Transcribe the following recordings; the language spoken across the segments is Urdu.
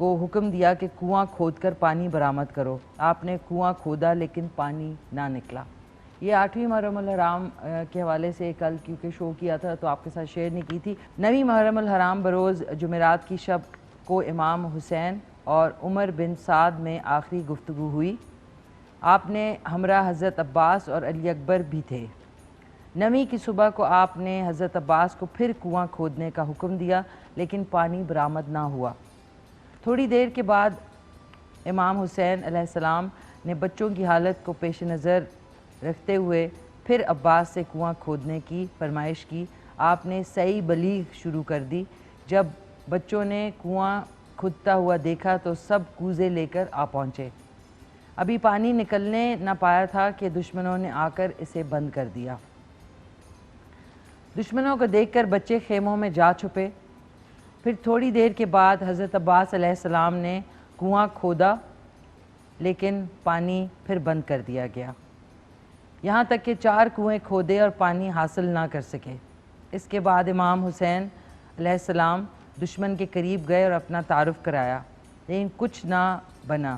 کو حکم دیا کہ کنواں کھود کر پانی برآمد کرو۔ آپ نے کنواں کھودا لیکن پانی نہ نکلا۔ یہ 8ویں محرم الحرام کے حوالے سے کل کیونکہ شو کیا تھا تو آپ کے ساتھ شیئر نہیں کی تھی۔ 9ویں محرم الحرام بروز جمعرات کی شب کو امام حسین اور عمر بن سعد میں آخری گفتگو ہوئی۔ آپ نے ہمراہ حضرت عباس اور علی اکبر بھی تھے۔ 9ویں کی صبح کو آپ نے حضرت عباس کو پھر کنواں کھودنے کا حکم دیا لیکن پانی برآمد نہ ہوا۔ تھوڑی دیر کے بعد امام حسین علیہ السلام نے بچوں کی حالت کو پیش نظر رکھتے ہوئے پھر عباس سے کنواں کھودنے کی فرمائش کی۔ آپ نے سعی بلیغ شروع کر دی۔ جب بچوں نے کنواں کھودتا ہوا دیکھا تو سب کوزے لے کر آ پہنچے۔ ابھی پانی نکلنے نہ پایا تھا کہ دشمنوں نے آ کر اسے بند کر دیا۔ دشمنوں کو دیکھ کر بچے خیموں میں جا چھپے۔ پھر تھوڑی دیر کے بعد حضرت عباس علیہ السلام نے کنواں کھودا لیکن پانی پھر بند کر دیا گیا، یہاں تک کہ 4 کنویں کھودے اور پانی حاصل نہ کر سکے۔ اس کے بعد امام حسین علیہ السلام دشمن کے قریب گئے اور اپنا تعارف کرایا لیکن کچھ نہ بنا۔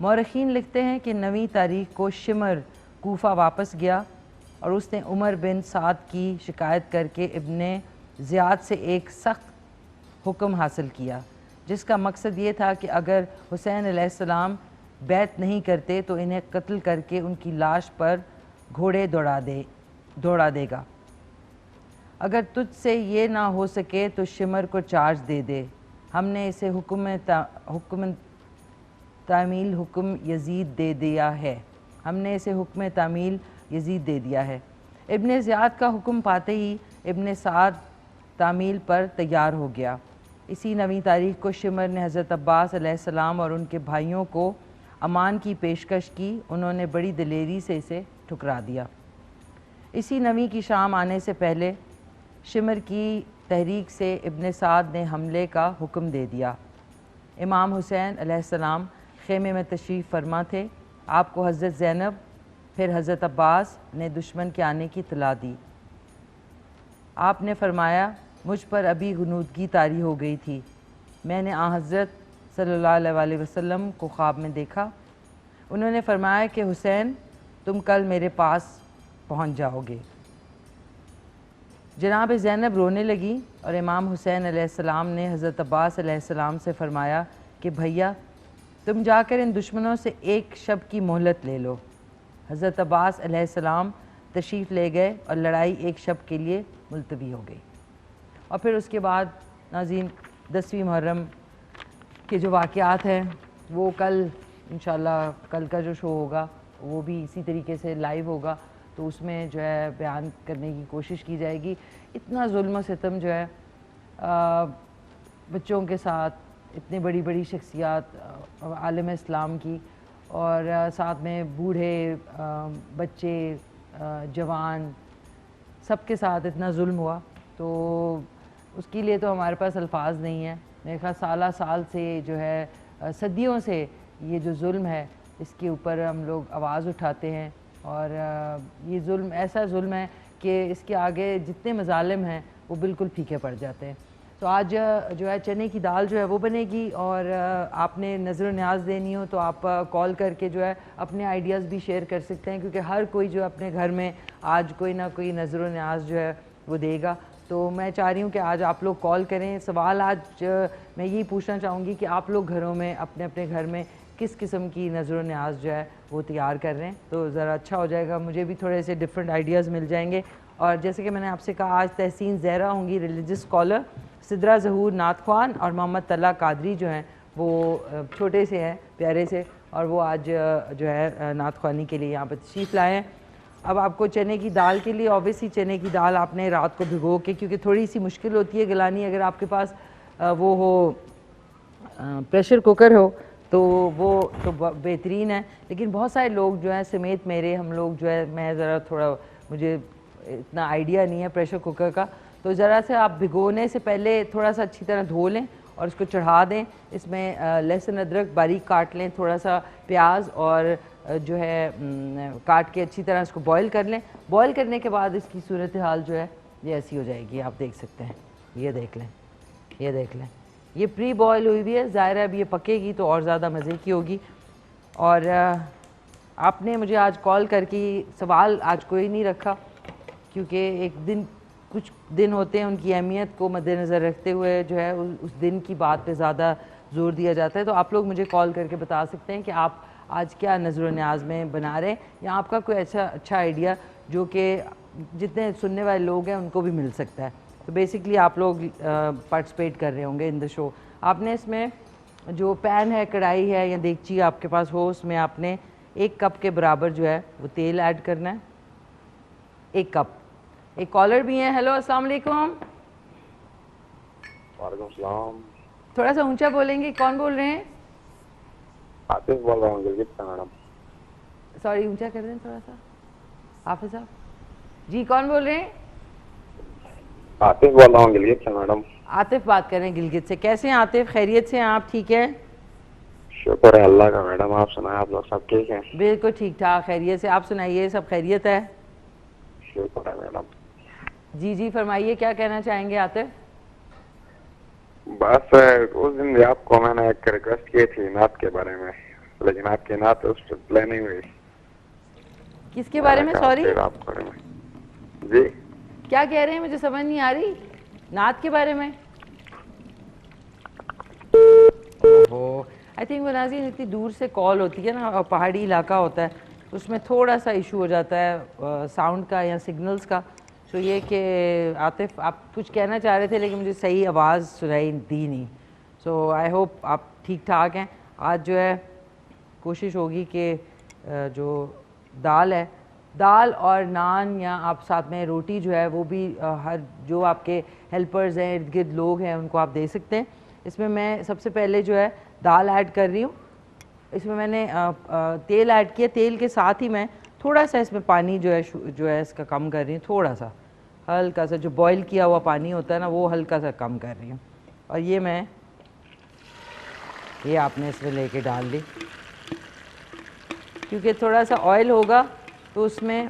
مورخین لکھتے ہیں کہ 9ویں تاریخ کو شمر کوفہ واپس گیا اور اس نے عمر بن سعد کی شکایت کر کے ابن زیاد سے ایک سخت حکم حاصل کیا جس کا مقصد یہ تھا کہ اگر حسین علیہ السلام بیعت نہیں کرتے تو انہیں قتل کر کے ان کی لاش پر گھوڑے دوڑا دے گا۔ اگر تجھ سے یہ نہ ہو سکے تو شمر کو چارج دے دے۔ ہم نے اسے حکم تعمیل حکم یزید دے دیا ہے۔ ابن زیاد کا حکم پاتے ہی ابن سعد تعمیل پر تیار ہو گیا۔ اسی 9ویں تاریخ کو شمر نے حضرت عباس علیہ السلام اور ان کے بھائیوں کو امان کی پیشکش کی، انہوں نے بڑی دلیری سے اسے ٹھکرا دیا۔ اسی 9ویں کی شام آنے سے پہلے شمر کی تحریک سے ابن سعد نے حملے کا حکم دے دیا۔ امام حسین علیہ السلام خیمے میں تشریف فرما تھے۔ آپ کو حضرت زینب پھر حضرت عباس نے دشمن کے آنے کی اطلاع دی۔ آپ نے فرمایا مجھ پر ابھی غنودگی طاری ہو گئی تھی، میں نے آن حضرت صلی اللہ علیہ وسلم کو خواب میں دیکھا۔ انہوں نے فرمایا کہ حسین تم کل میرے پاس پہنچ جاؤ گے۔ جناب زینب رونے لگی اور امام حسین علیہ السلام نے حضرت عباس علیہ السلام سے فرمایا کہ بھیا تم جا کر ان دشمنوں سے ایک شب کی مہلت لے لو۔ حضرت عباس علیہ السلام تشریف لے گئے اور لڑائی ایک شب کے لیے ملتوی ہو گئی۔ اور پھر اس کے بعد ناظرین 10ویں محرم کے جو واقعات ہیں وہ کل انشاءاللہ کل کا جو شو ہوگا وہ بھی اسی طریقے سے لائیو ہوگا، تو اس میں جو ہے بیان کرنے کی کوشش کی جائے گی۔ اتنا ظلم و ستم جو ہے بچوں کے ساتھ، اتنی بڑی بڑی شخصیات عالم اسلام کی، اور ساتھ میں بوڑھے، بچے، جوان، سب کے ساتھ اتنا ظلم ہوا، تو اس کے لیے تو ہمارے پاس الفاظ نہیں ہیں۔ میرے خیال سالہ سال سے جو ہے صدیوں سے یہ جو ظلم ہے اس کے اوپر ہم لوگ آواز اٹھاتے ہیں، اور یہ ظلم ایسا ظلم ہے کہ اس کے آگے جتنے مظالم ہیں وہ بالکل پھیکے پڑ جاتے ہیں۔ تو آج جو ہے چنے کی دال جو ہے وہ بنے گی، اور آپ نے نظر و نیاز دینی ہو تو آپ کال کر کے جو ہے اپنے آئیڈیاز بھی شیئر کر سکتے ہیں، کیونکہ ہر کوئی جو اپنے گھر میں آج کوئی نہ کوئی نظر و نیاز جو ہے وہ دے گا۔ تو میں چاہ رہی ہوں کہ آج آپ لوگ کال کریں۔ سوال آج میں یہی پوچھنا چاہوں گی کہ آپ لوگ گھروں میں اپنے اپنے گھر میں کس قسم کی نظر و نیاز جو ہے وہ تیار کر رہے ہیں، تو ذرا اچھا ہو جائے گا، مجھے بھی تھوڑے سے ڈفرینٹ آئیڈیاز مل جائیں گے۔ اور جیسے کہ میں نے آپ سے کہا آج تحسین زہرا ہوں گی ریلیجس اسکالر، سدرا ظہور نعت خوان، اور محمد طلحہ قادری جو ہیں وہ چھوٹے سے ہیں، پیارے سے، اور وہ آج جو ہے نعت خوانی کے لیے یہاں پہ تشریف لائے ہیں۔ اب آپ کو چنے کی دال کے لیے اوبیسلی چنے کی دال آپ نے رات کو بھگو کے، کیونکہ تھوڑی سی مشکل ہوتی ہے گلانی، اگر آپ کے پاس وہ ہو پریشر کوکر ہو تو وہ تو بہترین ہے، لیکن بہت سارے لوگ جو ہیں سمیت میرے ہم لوگ جو ہے، میں ذرا تھوڑا مجھے اتنا آئیڈیا نہیں ہے پریشر کوکر کا، تو ذرا سے آپ بھگونے سے پہلے تھوڑا سا اچھی طرح دھو لیں اور اس کو چڑھا دیں، اس میں لہسن ادرک باریک کاٹ لیں، تھوڑا سا پیاز اور جو ہے کاٹ کے اچھی طرح اس کو بوائل کر لیں۔ بوائل کرنے کے بعد اس کی صورتحال جو ہے یہ ایسی ہو جائے گی، آپ دیکھ سکتے ہیں، یہ دیکھ لیں، یہ دیکھ لیں، یہ پری بوائل ہوئی ہوئی ہے, ظاہر ہے اب یہ پکے گی تو اور زیادہ مزے کی ہوگی. اور آپ نے مجھے آج کال کر کے سوال آج کوئی نہیں رکھا, کیونکہ ایک دن کچھ دن ہوتے ہیں ان کی اہمیت کو مد نظر رکھتے ہوئے جو ہے اس دن کی بات پہ زیادہ زور دیا جاتا ہے. تو آپ لوگ مجھے کال کر کے بتا سکتے ہیں کہ آپ آج کیا نظر و نیاز میں بنا رہے ہیں, یا آپ کا کوئی ایسا اچھا آئیڈیا جو کہ جتنے سننے والے لوگ ہیں ان کو بھی مل سکتا ہے. تو بیسکلی آپ لوگ پارٹیسپیٹ کر رہے ہوں گے ان دا شو. آپ نے اس میں جو پین ہے, کڑھائی ہے یا دیگچی آپ کے پاس ہو, اس میں آپ نے 1 کپ کے برابر جو ہے وہ تیل ایڈ کرنا ہے. 1 کپ. ایک کالر بھی ہیں. ہیلو السلام علیکم. وعلیکم السلام. تھوڑا سا اونچا بولیں گے, کون بول رہے ہیں؟ عاطف بول رہا ہوں گلگت سے میڈم. سوری اونچا کر دیں تھوڑا سا. حافظ صاحب جی کون بول رہے ہیں؟ عاطف بول رہا ہوں گلگت سے میڈم. عاطف بات کر رہے ہیں گلگت سے. کیسے ہیں عاطف؟ خیریت سے ہیں آپ؟ ٹھیک ہے شکر ہے اللہ کا میڈم. آپ سنائیں, آپ لوگ سب ٹھیک ہیں؟ بالکل ٹھیک ٹھاک خیریت سے. آپ سنائیے, سب خیریت ہے؟ شکر ہے میڈم. جی جی فرمائیے, کیا کہنا چاہیں گے عاطف؟ بس اس دن بھی آپ کو میں نے ایک ریکویسٹ کی تھی نعت کے بارے میں, لیکن آپ کی نعت اس پہ پلے نہیں ہوئی. کس کے بارے میں؟ سوری پھر آپ کے بارے میں. جی کیا کہہ رہے ہیں؟ مجھے سمجھ نہیں آ رہی. نعت کے بارے میں؟ اوہو, آئی تھنک وہ ناظرین اتنی دور سے کال ہوتی ہے نا, اور پہاڑی علاقہ ہوتا ہے, اس میں تھوڑا سا ایشو ہو جاتا ہے ساؤنڈ کا یا سگنلز کا. تو یہ کہ عاطف آپ کچھ کہنا چاہ رہے تھے لیکن مجھے صحیح آواز سنائی دی نہیں. سو آئی ہوپ آپ ٹھیک ٹھاک ہیں. آج جو ہے کوشش ہوگی کہ جو دال ہے, دال اور نان یا آپ ساتھ میں روٹی جو ہے وہ بھی ہر جو آپ کے ہیلپرز ہیں, ارد گرد لوگ ہیں, ان کو آپ دے سکتے ہیں. اس میں سب سے پہلے جو ہے دال ایڈ کر رہی ہوں. اس میں نے تیل ایڈ کیا. تیل کے ساتھ ہی میں تھوڑا سا اس میں پانی جو ہے اس کا کم کر رہی ہوں. تھوڑا سا ہلکا سا جو بوائل کیا ہوا پانی ہوتا ہے نا, وہ ہلکا سا کم کر رہی ہوں. اور یہ آپ نے اس میں لے کے ڈال دی, کیونکہ تھوڑا سا آئل ہوگا تو اس میں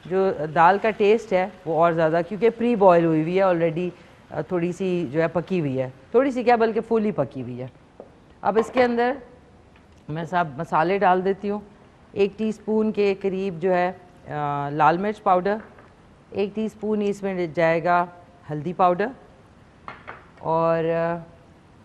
جو دال کا ٹیسٹ ہے وہ اور زیادہ, کیونکہ پری بوائل ہوئی ہوئی ہے آلریڈی, تھوڑی سی جو ہے پکی ہوئی ہے, تھوڑی سی کیا بلکہ فلی پکی ہوئی ہے. اب اس کے اندر میں سب مسالے ڈال دیتی ہوں. 1 ٹی اسپون کے قریب جو ہے لال مرچ پاؤڈر, 1 ٹی اسپون اس میں جائے گا ہلدی پاؤڈر, اور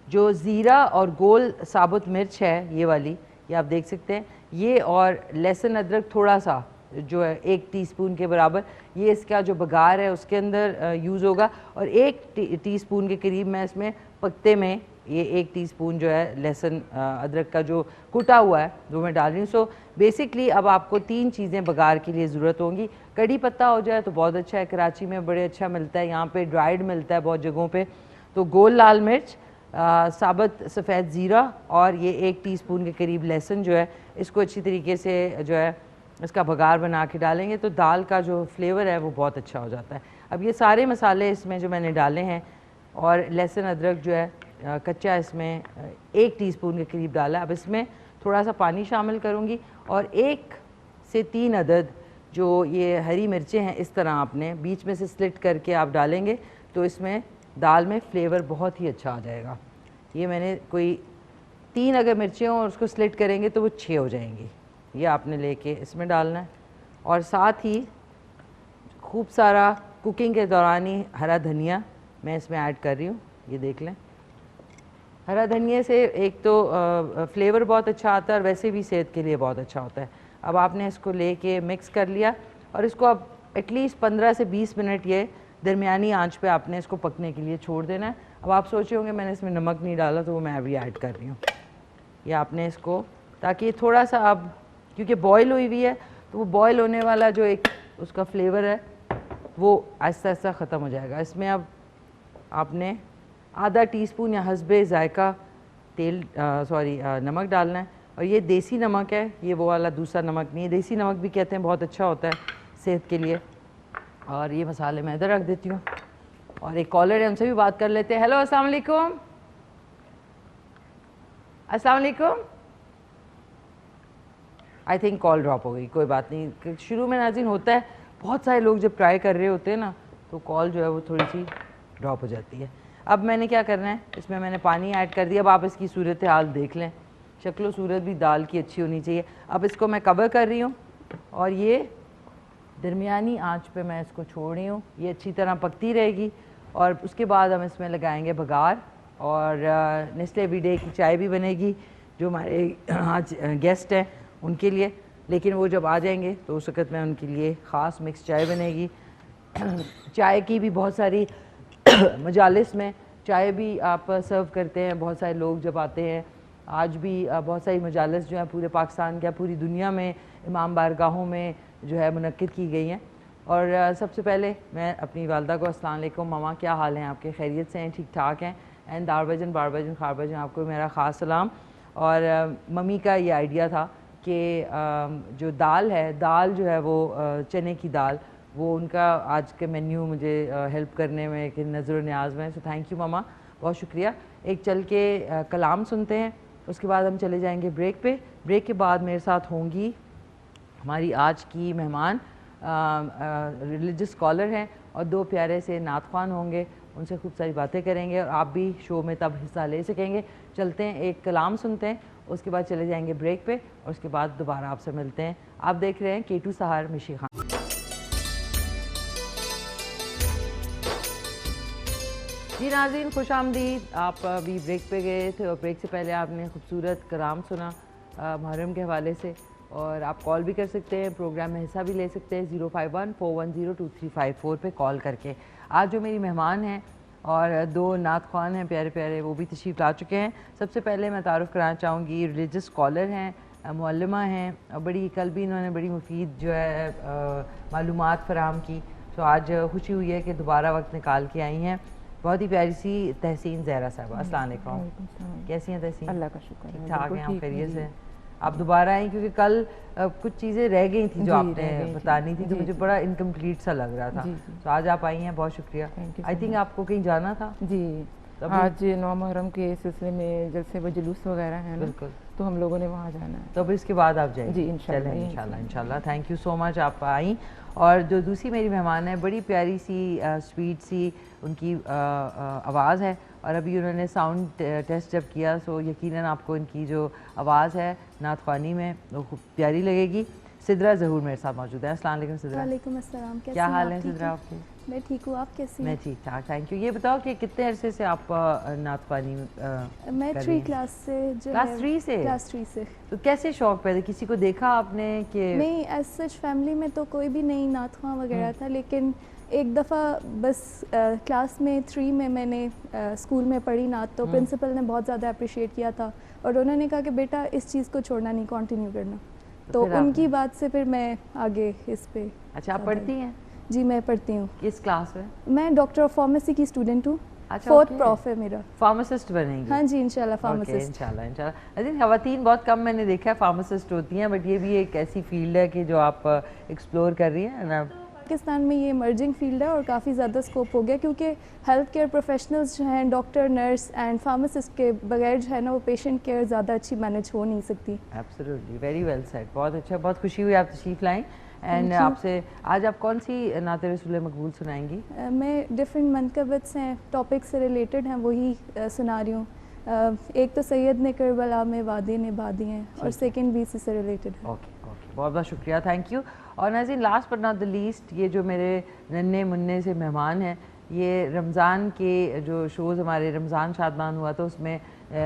جو زیرہ اور گول ثابت مرچ ہے یہ والی, یہ آپ دیکھ سکتے ہیں, یہ اور لہسن ادرک تھوڑا سا جو ہے 1 ٹی اسپون کے برابر, یہ اس کا جو بگار ہے اس کے اندر یوز ہوگا. اور 1 ٹی اسپون کے قریب میں اس میں پکتے میں یہ 1 ٹی اسپون جو ہے لہسن ادرک کا جو کٹا ہوا ہے وہ میں ڈال رہی ہوں. سو بیسکلی اب آپ کو 3 چیزیں بگار کے لیے ضرورت ہوں گی. کڑی پتہ ہو جائے تو بہت اچھا ہے, کراچی میں بڑے اچھا ملتا ہے, یہاں پہ ڈرائیڈ ملتا ہے بہت جگہوں پہ. تو گول لال مرچ, ثابت سفید زیرہ, اور یہ 1 ٹی اسپون کے قریب لہسن جو ہے, اس کو اچھی طریقے سے جو ہے اس کا بگار بنا کے ڈالیں گے تو دال کا جو فلیور ہے وہ بہت اچھا ہو جاتا ہے. اب یہ سارے مسالے اس میں جو میں نے ڈالے ہیں, اور لہسن ادرک جو ہے کچا اس میں 1 ٹی اسپون کے قریب ڈالا. اب اس میں تھوڑا سا پانی شامل کروں گی, اور 1 سے 3 عدد جو یہ ہری مرچیں ہیں اس طرح آپ نے بیچ میں سے سلٹ کر کے آپ ڈالیں گے تو اس میں دال میں فلیور بہت ہی اچھا آ جائے گا. یہ میں نے کوئی 3 اگر مرچیں ہوں اور اس کو سلٹ کریں گے تو وہ 6 ہو جائیں گی. یہ آپ نے لے کے اس میں ڈالنا ہے, اور ساتھ ہی خوب سارا کوکنگ کے دوران ہی ہرا دھنیا میں اس میں ایڈ کر رہی ہوں. یہ دیکھ لیں, ہرا دھنیا سے ایک تو فلیور بہت اچھا آتا ہے, اور ویسے بھی صحت کے لیے بہت اچھا ہوتا ہے. اب آپ نے اس کو لے کے مکس کر لیا, اور اس کو اب ایٹ لیسٹ 15 سے 20 منٹ یہ درمیانی آنچ پہ آپ نے اس کو پکنے کے لیے چھوڑ دینا ہے. اب آپ سوچے ہوں گے میں نے اس میں نمک نہیں ڈالا, تو وہ میں ابھی ایڈ کر رہی ہوں. یہ آپ نے اس کو, تاکہ یہ تھوڑا سا اب کیونکہ بوائل ہوئی ہوئی ہے تو وہ بوائل ہونے والا جو ایک اس کا فلیور ہے وہ آہستہ آہستہ ختم ہو جائے گا. اس میں اب آپ نے آدھا ٹی اسپون یا حسب ذائقہ نمک ڈالنا ہے, اور یہ دیسی نمک ہے, یہ وہ والا دوسرا نمک نہیں ہے. دیسی نمک بھی کہتے ہیں بہت اچھا ہوتا ہے صحت کے لیے. اور یہ مسالے میں ادھر رکھ دیتی ہوں, اور ایک کالر ہے ان سے بھی بات کر لیتے ہیں. ہیلو السلام علیکم. السلام علیکم. آئی تھنک کال ڈراپ ہو گئی, کوئی بات نہیں. شروع میں ناظرین ہوتا ہے, بہت سارے لوگ جب ٹرائی کر رہے ہوتے ہیں نا تو کال جو ہے وہ تھوڑی سی ڈراپ ہو جاتی ہے. اب میں نے کیا کرنا ہے, اس میں نے پانی ایڈ کر دیا. اب آپ اس کی صورتحال دیکھ لیں, شکل و صورت بھی دال کی اچھی ہونی چاہیے. اب اس کو میں کور کر رہی ہوں اور یہ درمیانی آنچ پہ میں اس کو چھوڑ رہی ہوں. یہ اچھی طرح پکتی رہے گی اور اس کے بعد ہم اس میں لگائیں گے بگار, اور نیسلے ایوری ڈے کی چائے بھی بنے گی جو ہمارے آج گیسٹ ہیں ان کے لیے. لیکن وہ جب آ جائیں گے تو اس وقت میں ان کے لیے خاص مکس چائے بنے گی. چائے کی بھی بہت ساری مجالس میں چائے بھی آپ سرو کرتے ہیں. بہت سارے لوگ جب آتے ہیں, آج بھی بہت ساری مجالس جو ہیں پورے پاکستان کے پوری دنیا میں امام بارگاہوں میں جو ہے منعقد کی گئی ہیں. اور سب سے پہلے میں اپنی والدہ کو السلام علیکم ماما, کیا حال ہیں آپ کے, خیریت سے ہیں, ٹھیک ٹھاک ہیں؟ اینڈ داربجن باربجن خاربجن آپ کو میرا خاص سلام. اور ممی کا یہ آئیڈیا تھا کہ جو دال ہے, دال جو ہے وہ چنے کی دال, وہ ان کا آج کے مینیو مجھے ہیلپ کرنے میں کہ نظر و نیاز میں. سو تھینک یو ماما, بہت شکریہ. ایک چل کے کلام سنتے ہیں, اس کے بعد ہم چلے جائیں گے بریک پہ. بریک کے بعد میرے ساتھ ہوں گی ہماری آج کی مہمان, ریلیجس اسکالر ہیں اور 2 پیارے سے نعت خوان ہوں گے. ان سے خوب ساری باتیں کریں گے اور آپ بھی شو میں تب حصہ لے سکیں گے. چلتے ہیں ایک کلام سنتے ہیں, اس کے بعد چلے جائیں گے بریک پہ اور اس کے بعد دوبارہ آپ سے ملتے ہیں. آپ دیکھ رہے ہیں K2 سہار مشی خان. جی ناظرین خوش آمدید. آپ ابھی بریک پہ گئے تھے اور بریک سے پہلے آپ نے خوبصورت کلام سنا محرم کے حوالے سے, اور آپ کال بھی کر سکتے ہیں, پروگرام میں حصہ بھی لے سکتے ہیں 051-410-2354 پہ کال کر کے. آج جو میری مہمان ہیں اور 2 نعت خوان ہیں پیارے پیارے, وہ بھی تشریف لا چکے ہیں. سب سے پہلے میں تعارف کرانا چاہوں گی, ریلیجس اسکالر ہیں, معلمہ ہیں, بڑی کل بھی انہوں نے بڑی مفید جو ہے معلومات فراہم کی. تو آج خوشی ہوئی ہے کہ دوبارہ وقت نکال کے آئی ہیں. بہت ہی پیاری سی تحسین زہرا صاحبہ, السلام علیکم. کیسی ہیں تحسین؟ اللہ کا شکر ہے, ٹھیک ٹھاک ہیں, آپ خیریت سے ہیں؟ آپ دوبارہ آئیں کیونکہ کل کچھ چیزیں رہ گئی تھیں جو آپ نے بتانی تھی, تو مجھے بڑا انکمپلیٹ سا لگ رہا تھا. تو آج آپ آئی ہیں, بہت شکریہ. آئی تھنک آپ کو کہیں جانا تھا. جی, آج 9 محرم کے سلسلے میں جلسے و جلوس وغیرہ ہیں, بالکل, تو ہم لوگوں نے وہاں جانا ہے. تو اس کے بعد آپ جائیں؟ جی انشاءاللہ انشاءاللہ. تھینک یو سو مچ, آپ آئیں. اور جو دوسری میری مہمان ہے, بڑی پیاری سی سویٹ سی ان کی آواز ہے, اور ابھی انہوں نے ساؤنڈ ٹیسٹ جب کیا سو یقیناً آپ کو ان کی جو آواز ہے نعت خوانی میں وہ خوب پیاری لگے گی. سدرا ظہور میرے ساتھ موجود ہے. السلام علیکم سدرا. وعلیکم السلام. کیا حال ہے سدرا آپ کے؟ میں ٹھیک ہوں, آپ کیسی ہیں؟ میں ٹھیک ٹھاک, تھینک یو. یہ بتاؤ کہ کتنے عرصے سے آپ نعت خوانی میں 3 کلاس سے کلاس 3 سے؟ کلاس 3 سے. تو کیسے شوق پیدا, کسی کو دیکھا آپ نے کہ؟ نہیں, ایز سچ فیملی میں تو کوئی بھی نہیں نعت خواں وغیرہ تھا, لیکن ایک دفعہ بس کلاس میں 3 میں نے اسکول میں پڑھی نعت, تو پرنسپل نے بہت زیادہ اپریشیٹ کیا تھا اور انہوں نے کہا کہ بیٹا اس چیز کو چھوڑنا نہیں, کنٹینیو کرنا. تو ان کی بات سے پھر میں آگے اس پہ. اچھا, آپ پڑھتی ہیں؟ جی میں پڑھتی ہوں. کس کلاس میں؟ میں ڈاکٹر آف فارمیسی کی اسٹوڈنٹ ہوں. 4th پروف ہے میرا. فارماسسٹ بنیں گی؟ ہاں جی انشاءاللہ فارماسسٹ. انشاءاللہ. لیکن خواتین بہت کم میں نے دیکھا ہے فارماسسٹ ہوتی ہیں, بٹ یہ بھی ایک ایسی فیلڈ ہے کہ جو آپ ایکسپلور کر رہی ہیں نا. پاکستان میں یہ ایمرجنگ فیلڈ ہے اور کافی زیادہ اسکوپ ہو گیا, کیونکہ ہیلتھ کیئر پروفیشنلز جو ہیں, ڈاکٹر, نرس اینڈ فارماسسٹ کے بغیر جو ہے نا وہ پیشنٹ کیئر زیادہ اچھی مینیج ہو نہیں سکتی. Absolutely, very well said. بہت اچھا, بہت خوشی ہوئی آپ تشریف لائیں. اینڈ آپ سے آج آپ کون سی نعت رسول مقبول سنائیں گی؟ میں ڈفرینٹ منقبت ہیں, ٹاپک سے ریلیٹڈ ہیں, وہی سنا رہی ہوں. ایک تو سید نے کربلا میں وعدے نبھا دی ہیں, اور سیکنڈ بھی اسی سے ریلیٹڈ ہے. اوکے اوکے, بہت بہت شکریہ, تھینک یو. اور ناظرین last but not the least, یہ جو میرے ننھے منھے سے مہمان ہیں, یہ رمضان کے جو شوز ہمارے رمضان شادمان ہوا تھا اس میں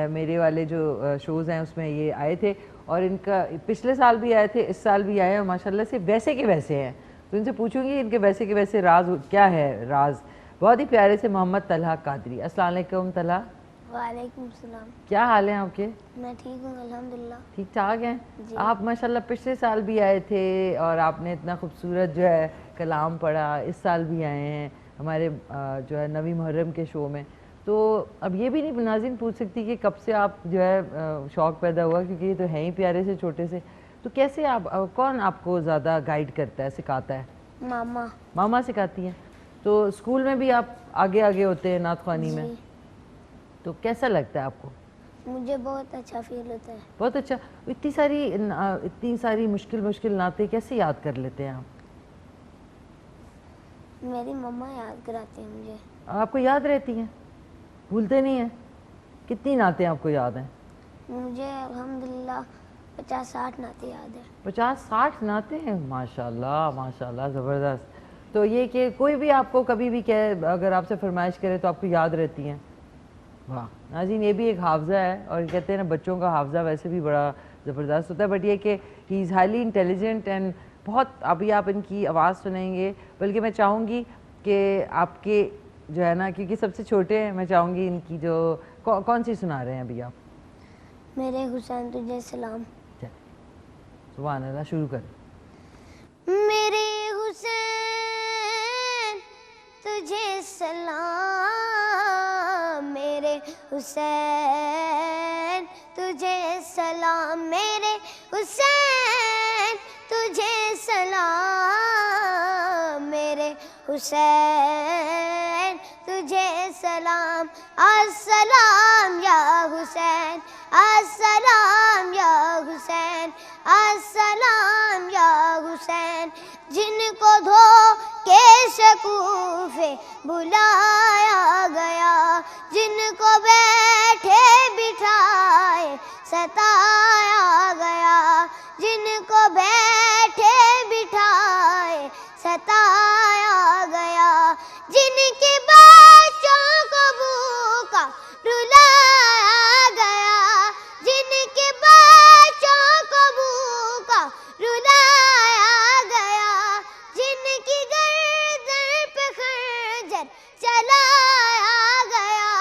میرے والے جو شوز ہیں اس میں یہ آئے تھے, اور ان کا پچھلے سال بھی آئے تھے, اس سال بھی آئے ہیں, اور ماشاء اللہ سے ویسے کے ویسے ہیں. تو ان سے پوچھوں گی ان کے ویسے کے ویسے راز کیا ہے. راز بہت ہی پیارے سے محمد طلحہ قادری. السلام علیکم طلحہ. وعلیکم السلام. کیا حال ہیں آپ کے؟ میں ٹھیک ہوں الحمدللہ. ٹھیک ٹھاک ہیں آپ ماشاءاللہ. پچھلے سال بھی آئے تھے اور آپ نے اتنا خوبصورت جو ہے کلام پڑھا, اس سال بھی آئے ہیں ہمارے جو ہے 9 محرم کے شو میں. تو اب یہ بھی نہیں ناظرین پوچھ سکتی کہ کب سے آپ جو ہے شوق پیدا ہوا, کیونکہ یہ تو ہیں ہی پیارے سے چھوٹے سے. تو کیسے آپ, کون آپ کو زیادہ گائیڈ کرتا ہے, سکھاتا ہے؟ ماما. ماما سکھاتی ہیں. تو اسکول میں بھی آپ آگے آگے ہوتے ہیں نعت خوانی میں, تو کیسا لگتا ہے آپ کو؟ مجھے بہت اچھا فیل ہوتا ہے. بہت اچھا. اتنی ساری مشکل نعتیں کیسے یاد کر لیتے ہیں آپ؟ میری مما یاد کراتی ہیں مجھے. آپ کو یاد رہتی ہیں؟ بھولتے نہیں ہیں؟ کتنی نعتیں آپ کو یاد ہیں؟ مجھے الحمدللہ 50-60 نعتیں یاد ہیں. 50-60 نعتیں ہیں؟ ماشاء اللہ زبردست. تو یہ کہ کوئی بھی آپ کو کبھی بھی کہے، اگر آپ سے فرمائش کرے تو آپ کو یاد رہتی ہیں؟ واہ ناظرین، یہ بھی ایک حافظہ ہے، اور کہتے ہیں نا بچوں کا حافظہ ویسے بھی بڑا زبردست ہوتا ہے، بٹ یہ کہ ہی از ہائیلی انٹیلیجنٹ اینڈ بہت. ابھی آپ ان کی آواز سنیں گے، بلکہ میں چاہوں گی کہ آپ کے جو ہے نا، کیونکہ سب سے چھوٹے ہیں، میں چاہوں گی ان کی جو کون سی سنا رہے ہیں ابھی آپ؟ میرے حسین تجھے سلام. سبحان اللہ، شروع کریں. میرے حسین تجھے سلام، میرے حسین تجھے سلام، میرے حسین تجھے سلام، میرے حسین تجھے سلام. السلام یا حسین، السلام یا حسین، السلام یا حسین. جن کو دھوکے سے کوفے بلایا گیا، جن کو بیٹھے بٹھائے ستایا گیا، جن کو بیٹھے بٹھائے ستایا گیا، جن کے بچوں کو بھوکا رلایا گیا، جن کے بچوں کو بھوکا رلایا گیا، جن کی گردن پہ خنجر چلایا گیا،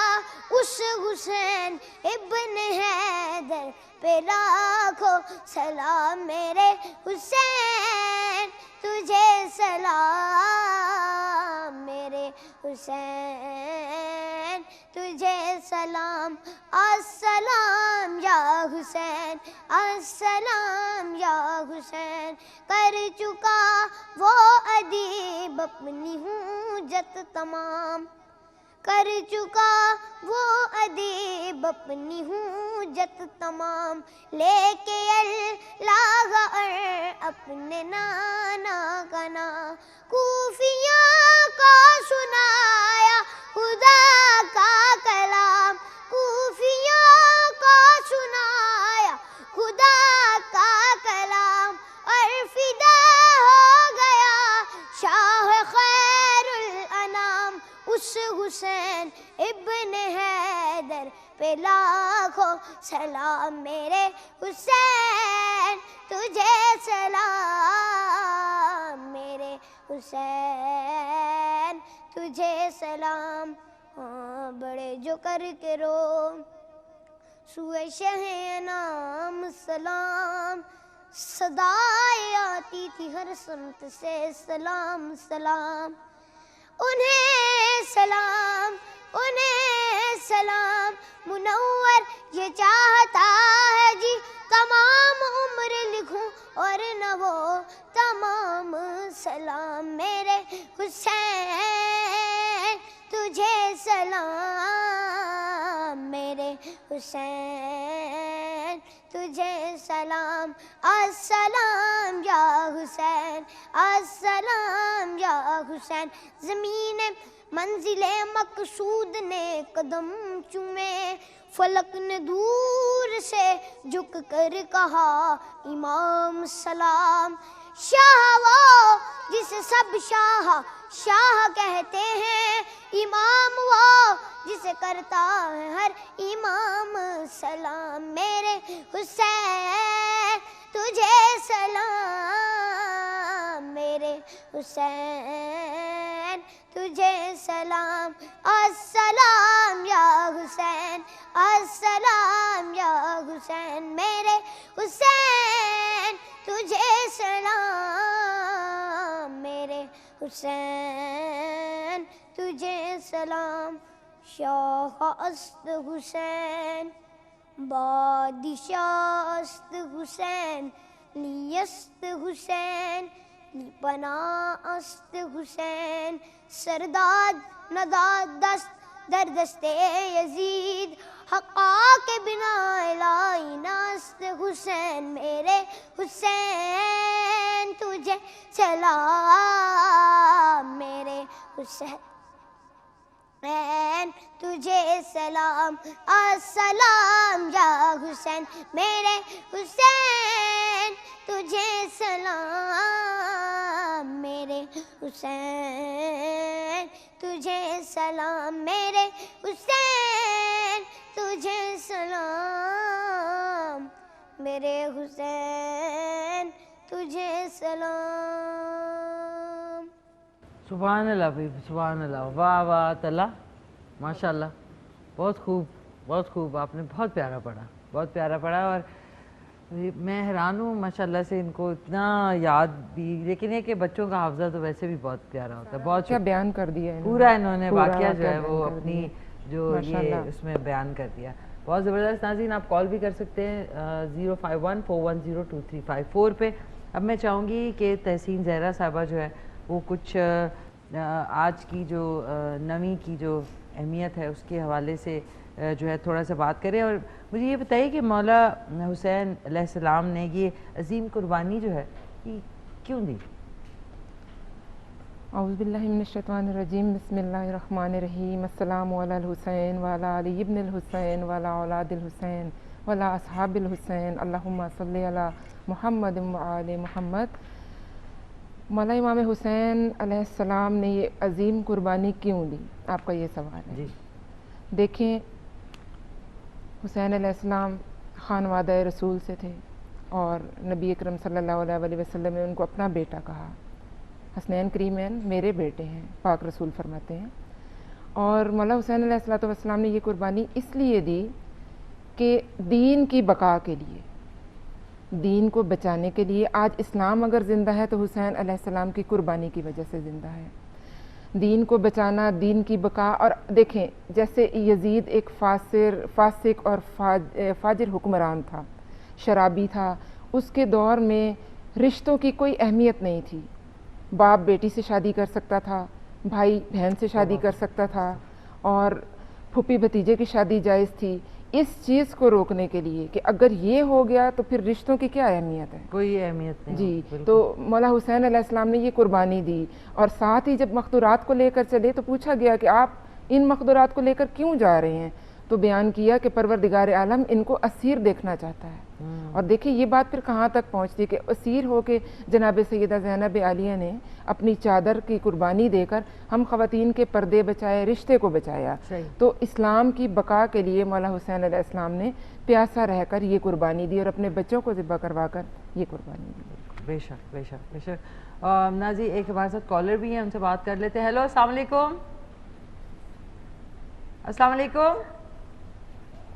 اس حسین ابن حیدر پہ لاکھوں سلام. میرے حسین تجھے سلام، میرے حسین تجھے سلام. السلام یا حسین، السلام یا حسین. کر چکا وہ ادیب اپنی حجت تمام، کر چکا وہ ادیب اپنی حجت تمام. لے کے اللہ اپنے نانا کا نام، کوفیوں کو سنایا خدا کا کلام، کوفیوں کو سنایا خدا کا کلام. اور فدا ہو گیا شاہ خیر الانام، اس حسین ابن حیدر پہ لاکھوں سلام. میرے حسین تجھے سلام، میرے حسین تجھے سلام. بڑے جو کر کے رو سوئے شہ نام سلام، صدائیں آتی تھی ہر سمت سے سلام سلام. انہیں سلام، انہیں سلام. منور یہ چاہتا ہے جی تمام عمر لکھوں اور نہ وہ تمام سلام. میرے حسین تجھے سلام، میرے حسین تجھے سلام. السلام یا حسین، السلام یا حسین. زمین منزل مقصود نے قدم چومے، فلک نے دور سے جھک کر کہا امام سلام. شاہ وہ جسے سب شاہ شاہ کہتے ہیں، امام وہ جسے کرتا ہے ہر امام سلام. میرے حسین تجھے سلام، میرے حسین تجھے سلام. السلام یا حسین، السلام یا حسین. میرے حسین تجھے سلام، میرے حسین تجھے سلام. شاہ است حسین، بادشاہ است حسین، نیست حسین، لی پناہ است حسین. سرداد نداد دست در دست یزید، حقا کے بنا الہی ناست حسین. میرے حسین تجھے سلام، میرے حسین تجھے سلام السلام یا حسین میرے حسین تجھے سلام میرے حسین تجھے سلام میرے حسین تجھے سلام میرے حسین تجھے سلام. سبحان اللہ بھائی سبحان اللہ واہ واہ تعالیٰ ماشاء اللہ بہت خوب آپ نے بہت پیارا پڑھا اور میں حیران ہوں ماشاء اللہ سے ان کو اتنا یاد بھی لیکن یہ کہ بچوں کا حافظہ تو ویسے بھی بہت پیارا ہوتا ہے بہت کیا بیان کر دیا پورا انہوں نے واقعہ جو ہے وہ اپنی جو یہ اس میں بیان کر دیا بہت زبردست. ناظرین آپ کال بھی کر سکتے ہیں 05141023554 پہ. اب میں چاہوں گی کہ تحسین زہرا صاحبہ جو ہے وہ کچھ آج کی جو نویں کی جو اہمیت ہے اس کے حوالے سے جو ہے تھوڑا سا بات کریں اور مجھے یہ بتائیے کہ مولا حسین علیہ السلام نے یہ عظیم قربانی جو ہے یہ کیوں دی؟ اعوذ باللہ من الشیطان الرجیم بسم اللہ الرحمن الرحیم. السلام علی الحسین وعلی علی ابن الحسین وعلی اولاد الحسین وعلی اصحاب الحسین اللہم صلی علی محمد وعلی محمد. مولا امام حسین علیہ السلام نے یہ عظیم قربانی کیوں دی آپ کا یہ سوال ہے. جی دیکھیں حسین علیہ السلام خانوادہ رسول سے تھے اور نبی اکرم صلی اللہ علیہ وسلم نے ان کو اپنا بیٹا کہا. حسنین کریمین میرے بیٹے ہیں پاک رسول فرماتے ہیں. اور مولا حسین علیہ السلام نے یہ قربانی اس لیے دی کہ دین کی بقا کے لیے دین کو بچانے کے لیے. آج اسلام اگر زندہ ہے تو حسین علیہ السلام کی قربانی کی وجہ سے زندہ ہے. دین کو بچانا دین کی بقا. اور دیکھیں جیسے یزید ایک فاسق اور فاجر حکمران تھا شرابی تھا اس کے دور میں رشتوں کی کوئی اہمیت نہیں تھی. باپ بیٹی سے شادی کر سکتا تھا بھائی بہن سے شادی کر سکتا تھا اور پھوپھی بھتیجے کی شادی جائز تھی. اس چیز کو روکنے کے لیے کہ اگر یہ ہو گیا تو پھر رشتوں کی کیا اہمیت ہے کوئی اہمیت نہیں. جی تو مولا حسین علیہ السلام نے یہ قربانی دی اور ساتھ ہی جب مقدورات کو لے کر چلے تو پوچھا گیا کہ آپ ان مقدورات کو لے کر کیوں جا رہے ہیں تو بیان کیا کہ پروردگار عالم ان کو اسیر دیکھنا چاہتا ہے. اور دیکھیں یہ بات پھر کہاں تک پہنچتی کہ اسیر ہو کے جناب سیدہ زینب عالیہ نے اپنی چادر کی قربانی دے کر ہم خواتین کے پردے بچائے رشتے کو بچایا. تو اسلام کی بقا کے لیے مولا حسین علیہ السلام نے پیاسا رہ کر یہ قربانی دی اور اپنے بچوں کو ذبح کروا کر یہ قربانی دی. بے شک بے شک بے شک. نازی ایک ہمارے ساتھ کالر بھی ہیں ان سے بات کر لیتے ہیں. ہیلو السلام علیکم. السلام علیکم.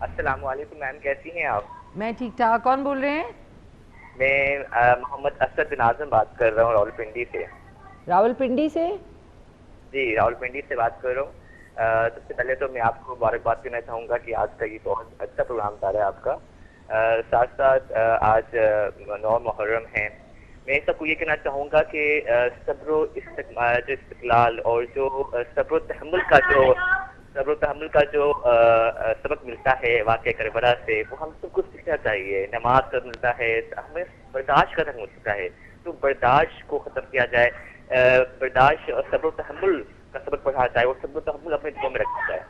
السلام علیکم میم کیسی ہیں آپ؟ میں ٹھیک ٹھاک. کون بول رہے ہیں؟ میں محمد اسد بن اعظم بات کر رہا ہوں راولپنڈی سے. راولپنڈی سے؟ جی راولپنڈی سے بات کر رہا ہوں. سب سے پہلے تو میں آپ کو مبارکباد دینا چاہوں گا کہ آج کا یہ بہت اچھا پروگرام تھا ہے آپ کا. ساتھ ساتھ آج 9 محرم ہے. میں سب کو یہ کہنا چاہوں گا کہ صبر و استقلال اور جو صبر و تحمل کا جو سبق ملتا ہے واقعہ کربلا سے وہ ہم سب کو سیکھنا چاہیے. نماز کا ملتا ہے ہمیں برداشت کا سبق ملتا ہے تو برداشت کو ختم کیا جائے. برداشت اور صبر و تحمل کا سبق پڑھا جائے اور صبر و تحمل اپنے دلوں میں رکھا جائے.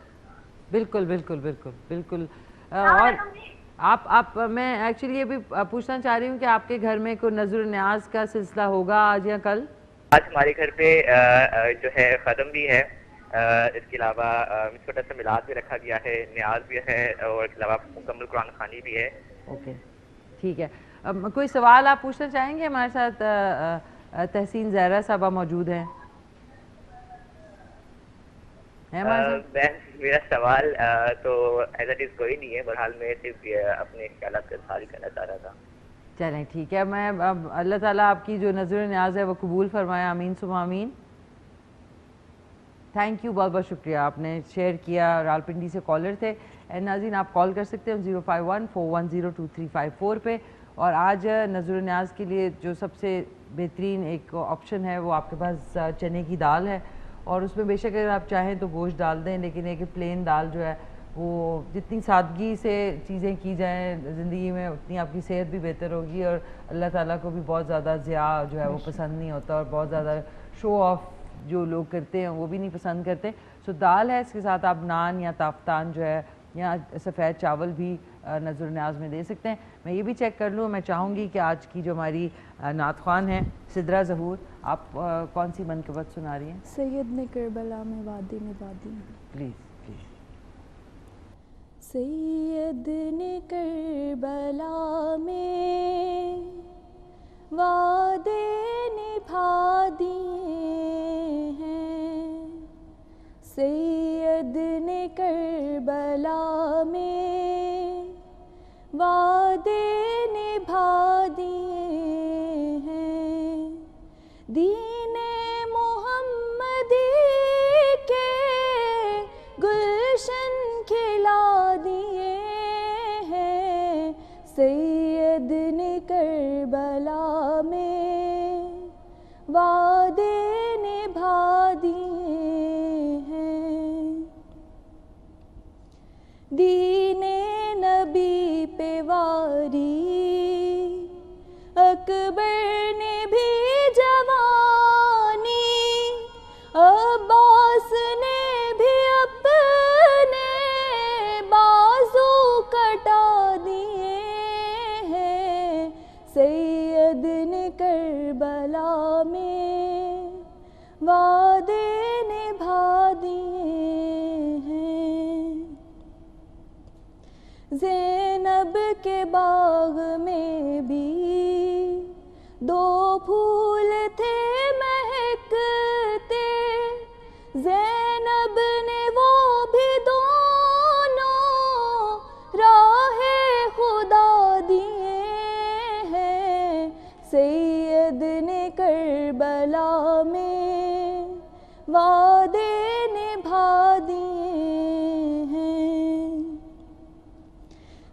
بالکل بالکل بالکل بالکل. اور آپ میں ایکچولی یہ بھی پوچھنا چاہ رہی ہوں کہ آپ کے گھر میں کوئی نظر و نیاز کا سلسلہ ہوگا آج یا کل؟ آج ہمارے گھر پہ جو ہے ختم بھی ہے. اس کے علاوہ چھوٹا سا میلاد بھی رکھا گیا ہے نیاز بھی ہے اور اس کے علاوہ مکمل قرآن خوانی بھی ہے. اوکے ٹھیک ہے. کوئی سوال آپ پوچھنا چاہیں گے؟ ہمارے ساتھ تحسین زہرا صاحبہ موجود ہیں. میرا سوال تو ایز اٹ از کوئی نہیں ہے. بہرحال میں صرف اپنے خیالات کا اظہار کرنا چاہ رہا تھا. چلیں ٹھیک ہے. میں اللہ تعالیٰ آپ کی جو نظر و نیاز ہے وہ قبول فرمائے. آمین ثم آمین. تھینک یو بہت بہت شکریہ آپ نے شیئر کیا. راولپنڈی سے کالر تھے. ناظرین آپ کال کر سکتے ہیں 05141023554 پہ. اور آج نظر و نیاز کے لیے جو سب سے بہترین ایک آپشن ہے وہ آپ کے پاس چنے کی دال ہے اور اس میں بے شک اگر آپ چاہیں تو گوشت ڈال دیں لیکن ایک پلین دال جو ہے وہ جتنی سادگی سے چیزیں کی جائیں زندگی میں اتنی آپ کی صحت بھی بہتر ہوگی اور اللہ تعالیٰ کو بھی بہت زیادہ ضیاع جو ہے وہ پسند نہیں ہوتا اور بہت زیادہ شو آف جو لوگ کرتے ہیں وہ بھی نہیں پسند کرتے. سو دال ہے، اس کے ساتھ آپ نان یا تافتان جو ہے یا سفید چاول بھی نظر نیاز میں دے سکتے ہیں. میں یہ بھی چیک کر لوں، میں چاہوں گی کہ آج کی جو ہماری نعت خوان ہیں سدرا ظہور، آپ کون سی منقبت سنا رہی ہیں؟ سید نے کربلا میں وادی میں وادی. Please please. سید نے کربلا میں وعدے نبھا دیے ہیں، سید نے کربلا میں وعدے نبھا دیے ہیں، دین محمدی کے گلشن کھلا دیے ہیں، سید نے کربلا میں وعدے نبھا دیے ہیں، دین نبی پہ واری اکبر نے بھی جوانی، عباس نے بھی اپنے بازو کٹا دیے ہیں، سید نے کربلا میں وعدے نبھا دیے ہیں، زینب کے باغ میں بھی دو پھول تھے مہکتے، زینب نے وہ بھی دونوں راہ خدا دیے ہیں، سید نے کربلا میں وعدے نبھا دیے ہیں،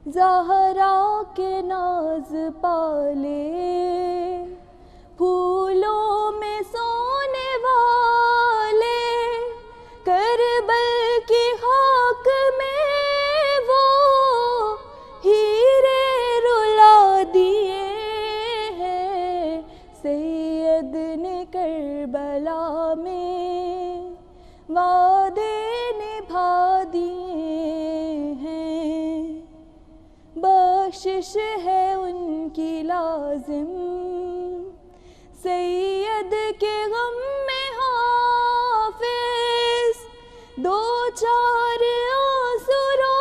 زہرا کے ناز پالے پھولوں میں سونے والے، کربل کی خاک میں وہ ہیرے رلا دیے ہیں، سید نے کربلا میں وعدے نبھا دیے ہیں، بخشش ہے ان کی لازم سید کے غم میں حافظ، دو چار آنسو رو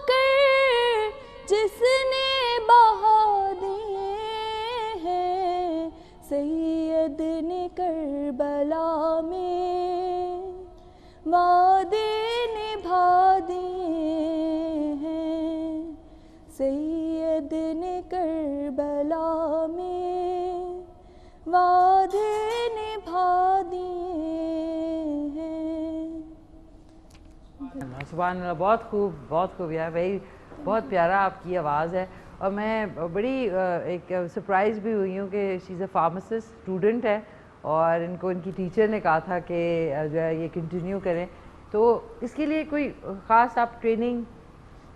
کر جس نے بہا دیے ہیں، سید نے کربلا میں وعدے نبھا دیے ہیں، سید نے کربلا میں وعدے نبھا دیے ہیں. سبحان اللہ، بہت خوب بہت خوب یار بھائی، بہت پیارا آپ کی آواز ہے. اور میں بڑی ایک سرپرائز بھی ہوئی ہوں کہ شی از اے فارماسسٹ اسٹوڈنٹ ہے، اور ان کو ان کی ٹیچر نے کہا تھا کہ جو ہے یہ کنٹینیو کریں، تو اس کے لیے کوئی خاص آپ ٹریننگ؟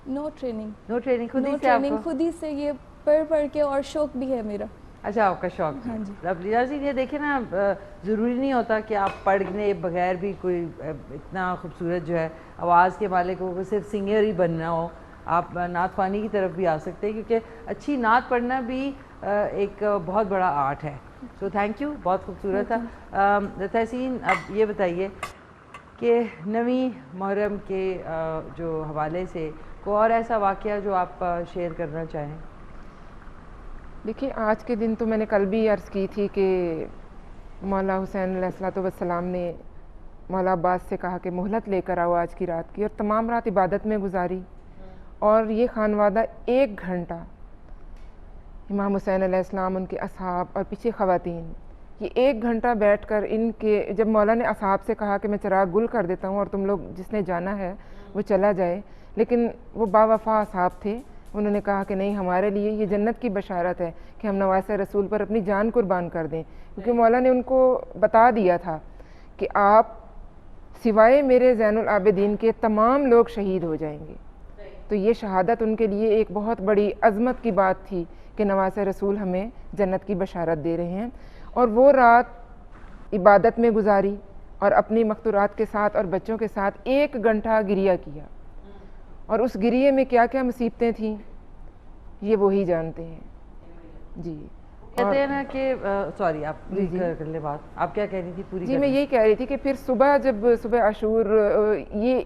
نو ٹریننگ خود ہی سے یہ پڑھ کے، اور شوق بھی ہے میرا. اچھا، آپ کا شوق. ہاں جی. لینا جی، یہ دیکھیں نا، ضروری نہیں ہوتا کہ آپ پڑھنے بغیر بھی کوئی اتنا خوبصورت جو ہے آواز کے مالک کو صرف سنگر ہی بننا ہو، آپ نعت خوانی کی طرف بھی آ سکتے ہیں، کیونکہ اچھی نعت پڑھنا بھی ایک بہت بڑا آرٹ ہے. سو تھینک یو، بہت خوبصورت تھا. تحسین، اب یہ بتائیے کہ 9ویں محرم کے جو حوالے سے کوئی اور ایسا واقعہ جو آپ شیئر کرنا چاہیں؟ دیکھیے، آج کے دن تو میں نے کل بھی عرض کی تھی کہ مولا حسین علیہ الصلوۃ والسلام نے مولا عباس سے کہا کہ مہلت لے کر آؤ آج کی رات کی، اور تمام رات عبادت میں گزاری. اور یہ خانوادہ 1 گھنٹہ، امام حسین علیہ السلام، ان کے اصحاب اور پیچھے خواتین، یہ 1 گھنٹہ بیٹھ کر ان کے، جب مولا نے اصحاب سے کہا کہ میں چراغ گل کر دیتا ہوں اور تم لوگ جس نے جانا ہے وہ چلا جائے، لیکن وہ باوفا اصحاب تھے، انہوں نے کہا کہ نہیں، ہمارے لیے یہ جنت کی بشارت ہے کہ ہم نواسہ رسول پر اپنی جان قربان کر دیں، کیونکہ مولا نے ان کو بتا دیا تھا کہ آپ سوائے میرے زین العابدین کے تمام لوگ شہید ہو جائیں گے. تو یہ شہادت ان کے لیے ایک بہت بڑی عظمت کی بات تھی کہ نواسہ رسول ہمیں جنت کی بشارت دے رہے ہیں. اور وہ رات عبادت میں گزاری، اور اپنی مختورات کے ساتھ اور بچوں کے ساتھ 1 گھنٹہ گریہ کیا، اور اس گریے میں کیا کیا مصیبتیں تھیں یہ وہی جانتے ہیں. جی کہتے ہیں نا کہ سوری آپ کر لیں بات، آپ کیا کہہ رہی تھی پوری؟ جی میں یہی کہہ رہی تھی کہ پھر صبح جب صبح عاشور، یہ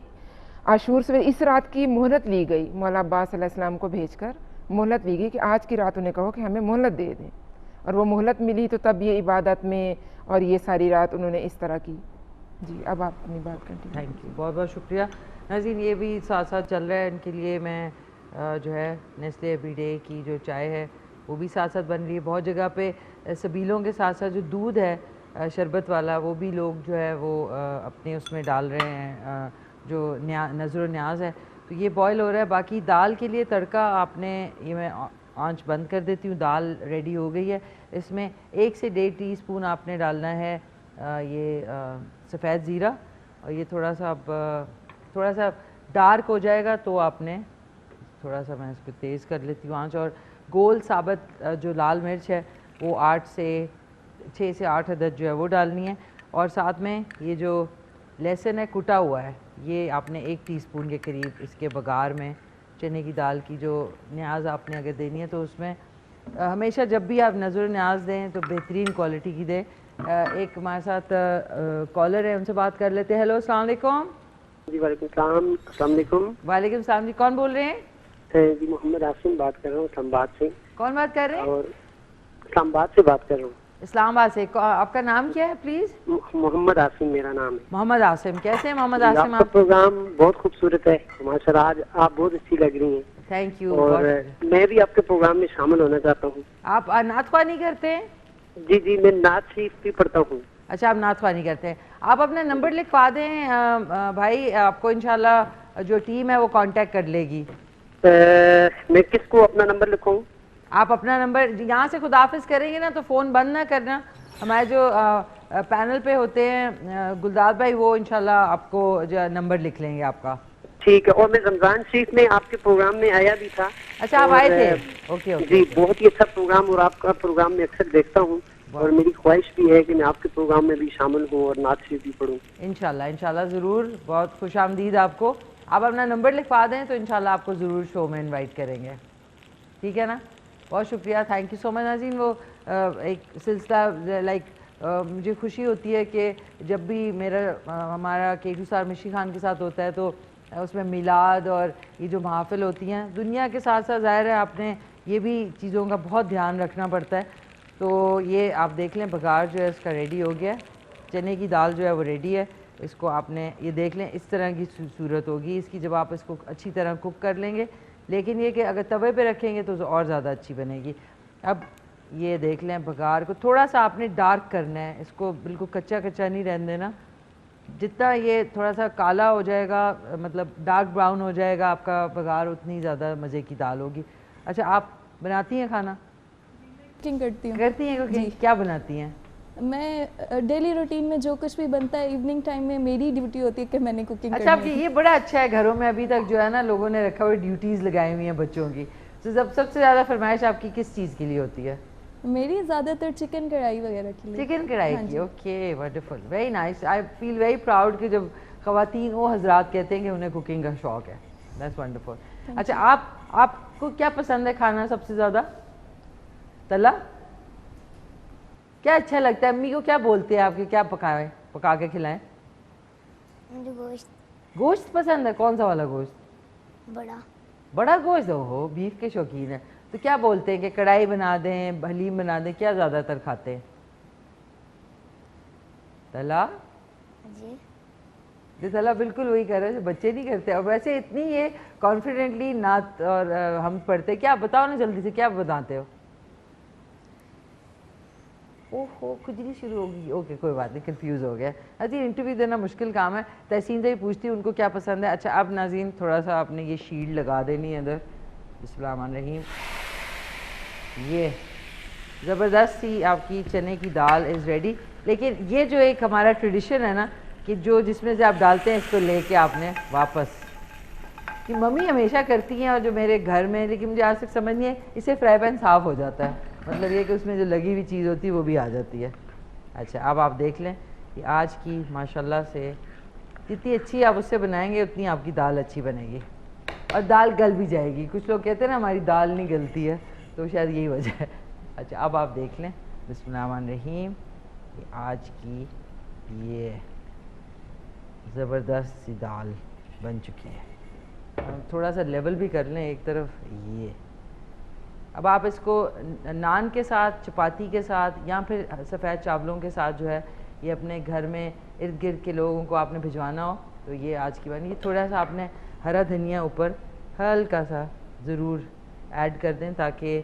عاشور سے اس رات کی مہلت لی گئی، مولا عباس علیہ السلام کو بھیج کر مہلت لی گئی کہ آج کی رات انہیں کہو کہ ہمیں مہلت دے دیں، اور وہ مہلت ملی تو تب یہ عبادت میں اور یہ ساری رات انہوں نے اس طرح کی. جی اب آپ اپنی بات کنٹینیو. تھینک یو، بہت بہت شکریہ. ناظرین یہ بھی ساتھ ساتھ چل رہا ہے، ان کے لیے میں جو ہے نیسلے ایوری ڈے کی جو چائے ہے وہ بھی ساتھ ساتھ بن رہی ہے. بہت جگہ پہ سبیلوں کے ساتھ ساتھ جو دودھ ہے شربت والا وہ بھی لوگ جو ہے وہ اپنے اس میں ڈال رہے ہیں، جو نظر و نیاز ہے. تو یہ بوائل ہو رہا ہے. باقی دال کے لیے تڑکا آپ نے، یہ میں آنچ بند کر دیتی ہوں، دال ریڈی ہو گئی ہے. اس میں 1 سے 1.5 ٹی اسپون آپ نے ڈالنا ہے یہ سفید زیرہ، اور یہ تھوڑا سا اب تھوڑا سا ڈارک ہو جائے گا تو آپ نے تھوڑا سا، میں اس کو تیز کر لیتی ہوں آنچ. اور گول ثابت جو لال مرچ ہے وہ 6 سے 8 عدد جو ہے وہ ڈالنی ہے. اور ساتھ میں یہ جو لہسن ہے کٹا ہوا ہے یہ آپ نے 1 ٹی اسپون کے قریب اس کے بگار میں چنے کی دال کی جو نیاز آپ نے اگر دینی ہے تو اس میں ہمیشہ جب بھی آپ نظر و نیاز دیں تو بہترین کوالٹی کی دیں. ایک ہمارے ساتھ کالر ہے، ان سے بات کر لیتے ہیں. ہیلو السلام علیکم. جی وعلیکم السلام. السلام علیکم. وعلیکم السلام. جی کون بول رہے ہیں؟ جی محمد عاصم بات کر رہا ہوں اسلام آباد سے. کون بات کر رہے ہیں؟ اور اسلام آباد سے بات کر رہا ہوں. اسلام آباد سے. آپ کا نام کیا ہے پلیز؟ محمد عاصم میرا نام ہے. محمد عاصم. کیسے ہیں محمد عاصم آپ کا آپ؟ پروگرام بہت خوبصورت ہے ماشاء اللہ، آج آپ بہت اچھی لگ رہی ہیں. Thank you. اور میں بھی آپ کے پروگرام میں شامل ہونا چاہتا ہوں. آپ نعت خوانی کرتے ہیں؟ جی جی میں نعت شریف بھی پڑھتا ہوں. اچھا آپ نعت خوانی کرتے ہیں. آپ اپنا نمبر لکھوا دیں بھائی، آپ کو انشاءاللہ جو ٹیم ہے وہ کانٹیکٹ کر لے گی. میں کس کو اپنا نمبر لکھوں؟ آپ اپنا نمبر یہاں سے خداحافظ کریں گے نا تو فون بند نہ کرنا. ہمارے جو پینل پہ ہوتے ہیں گلداد بھائی وہ انشاءاللہ آپ کو جو نمبر لکھ لیں گے آپ کا. ٹھیک ہے. اور میں رمضان شریف میں آپ کے پروگرام میں آیا بھی تھا. اچھا آپ آئے تھے؟ Okay okay. جی بہت ہی اچھا پروگرام، اور آپ کا پروگرام میں اکثر دیکھتا ہوں، اور میری خواہش بھی ہے کہ میں آپ کے پروگرام میں بھی شامل ہوں اور نعت شریف بھی پڑھوں. انشاءاللہ ضرور. بہت خوش آمدید آپ کو. آپ اپنا نمبر لکھوا دیں تو انشاءاللہ آپ کو ضرور شو میں انوائٹ کریں گے. ٹھیک ہے نا؟ بہت شکریہ. تھینک یو سو مچ ناظرین. وہ ایک سلسلہ لائک مجھے خوشی ہوتی ہے کہ جب بھی ہمارا کیٹو سار مشی خان کے ساتھ ہوتا ہے تو اس میں میلاد اور یہ جو محافل ہوتی ہیں دنیا کے ساتھ ساتھ ظاہر ہے آپ نے یہ بھی چیزوں کا بہت دھیان رکھنا پڑتا ہے. تو یہ آپ دیکھ لیں بگار جو ہے اس کا ریڈی ہو گیا ہے. چنے کی دال جو ہے وہ ریڈی ہے. اس کو آپ نے یہ دیکھ لیں اس طرح کی صورت ہوگی اس کی جب آپ اس کو اچھی طرح کوک کر لیں گے. لیکن یہ کہ اگر توے پہ رکھیں گے تو اور زیادہ اچھی بنے گی. اب یہ دیکھ لیں بگار کو تھوڑا سا آپ نے ڈارک کرنا ہے، اس کو بالکل کچا کچا نہیں رہنے دینا. جتنا یہ تھوڑا سا کالا ہو جائے گا مطلب ڈارک براؤن ہو جائے گا آپ کا بگار اتنی زیادہ مزے کی دال ہوگی. اچھا آپ بناتی ہیں کھانا؟ کوکنگ کرتی ہوں. کرتی ہیں کوکنگ؟ کیا بناتی ہیں؟ میں ڈیلی روٹین میں جو کچھ بھی بنتا ہے ایوننگ ٹائم میں میری ڈیوٹی ہوتی ہے کہ میں نے کوکنگ اچھا آپ کی یہ بڑا اچھا ہے. گھروں میں ابھی تک جو ہے نا لوگوں نے رکھا ہوئے ڈیوٹیز لگائی ہوئی ہیں بچوں کی. تو سب سے زیادہ فرمائش آپ کی کس چیز کے لیے ہوتی ہے؟ میری زیادہ تر چکن کڑھائی وغیرہ کے لیے. چکن کڑھائی کی. Okay wonderful. Very nice. I feel very proud کہ جب خواتین وہ حضرات کہتے ہیں کہ انہیں کوکنگ کا شوق ہے. That's wonderful. اچھا آپ کو کیا پسند ہے کھانا سب سے زیادہ؟ تلا کیا اچھا لگتا ہے؟ امی کو کیا بولتے ہیں آپ کے کیا پکا کے کھلائیں؟ مجھے گوشت پسند ہے. کون سا والا گوشت؟ بڑا گوشت. ہو بیف کے شوقین ہے. تو کیا بولتے ہیں کہ کڑھائی بنا دیں حلیم بنا دیں، کیا زیادہ تر کھاتے ہیں؟ تلا؟ جی تلا بالکل وہی کر رہے ہیں بچے نہیں کرتے. اور ویسے اتنی یہ کانفیڈنٹلی نعت اور ہم پڑھتے. کیا بتاؤ نا جلدی سے کیا بتاتے ہو؟ اوہو کھجلی شروع ہوگی. اوکے کوئی بات نہیں، کنفیوز ہو گیا. ناظرین انٹرویو دینا مشکل کام ہے. تحسین سے ہی پوچھتی ہوں ان کو کیا پسند ہے. اچھا اب ناظرین تھوڑا سا آپ نے یہ شیلڈ لگا دینی ہے ادھر. بسم اللہ الرحمن الرحیم. یہ زبردست سی آپ کی چنے کی دال از ریڈی. لیکن یہ جو ایک ہمارا ٹریڈیشن ہے نا کہ جس میں سے آپ ڈالتے ہیں اس کو لے کے آپ نے واپس، کہ ممی ہمیشہ کرتی ہیں اور جو میرے گھر میں، لیکن مجھے آج تک سمجھ نہیں ہے. اسے فرائی پین صاف ہو جاتا ہے، مطلب یہ کہ اس میں جو لگی ہوئی چیز ہوتی ہے وہ بھی آ جاتی ہے. اچھا اب آپ دیکھ لیں کہ آج کی ماشاءاللہ سے جتنی اچھی آپ اس سے بنائیں گے اتنی آپ کی دال اچھی بنے گی اور دال گل بھی جائے گی. کچھ لوگ کہتے ہیں نا ہماری دال نہیں گلتی ہے, تو شاید یہی وجہ ہے. اچھا اب آپ دیکھ لیں, بسم اللہ الرحمن الرحیم, کہ آج کی یہ زبردست سی دال بن چکی ہے. تھوڑا سا لیول بھی کر لیں ایک طرف یہ. اب آپ اس کو نان کے ساتھ, چپاتی کے ساتھ, یا پھر سفید چاولوں کے ساتھ جو ہے یہ اپنے گھر میں ارد گرد کے لوگوں کو آپ نے بھجوانا ہو تو یہ آج کی بانی. تھوڑا سا آپ نے ہرا دھنیا اوپر ہلکا سا ضرور ایڈ کر دیں تاکہ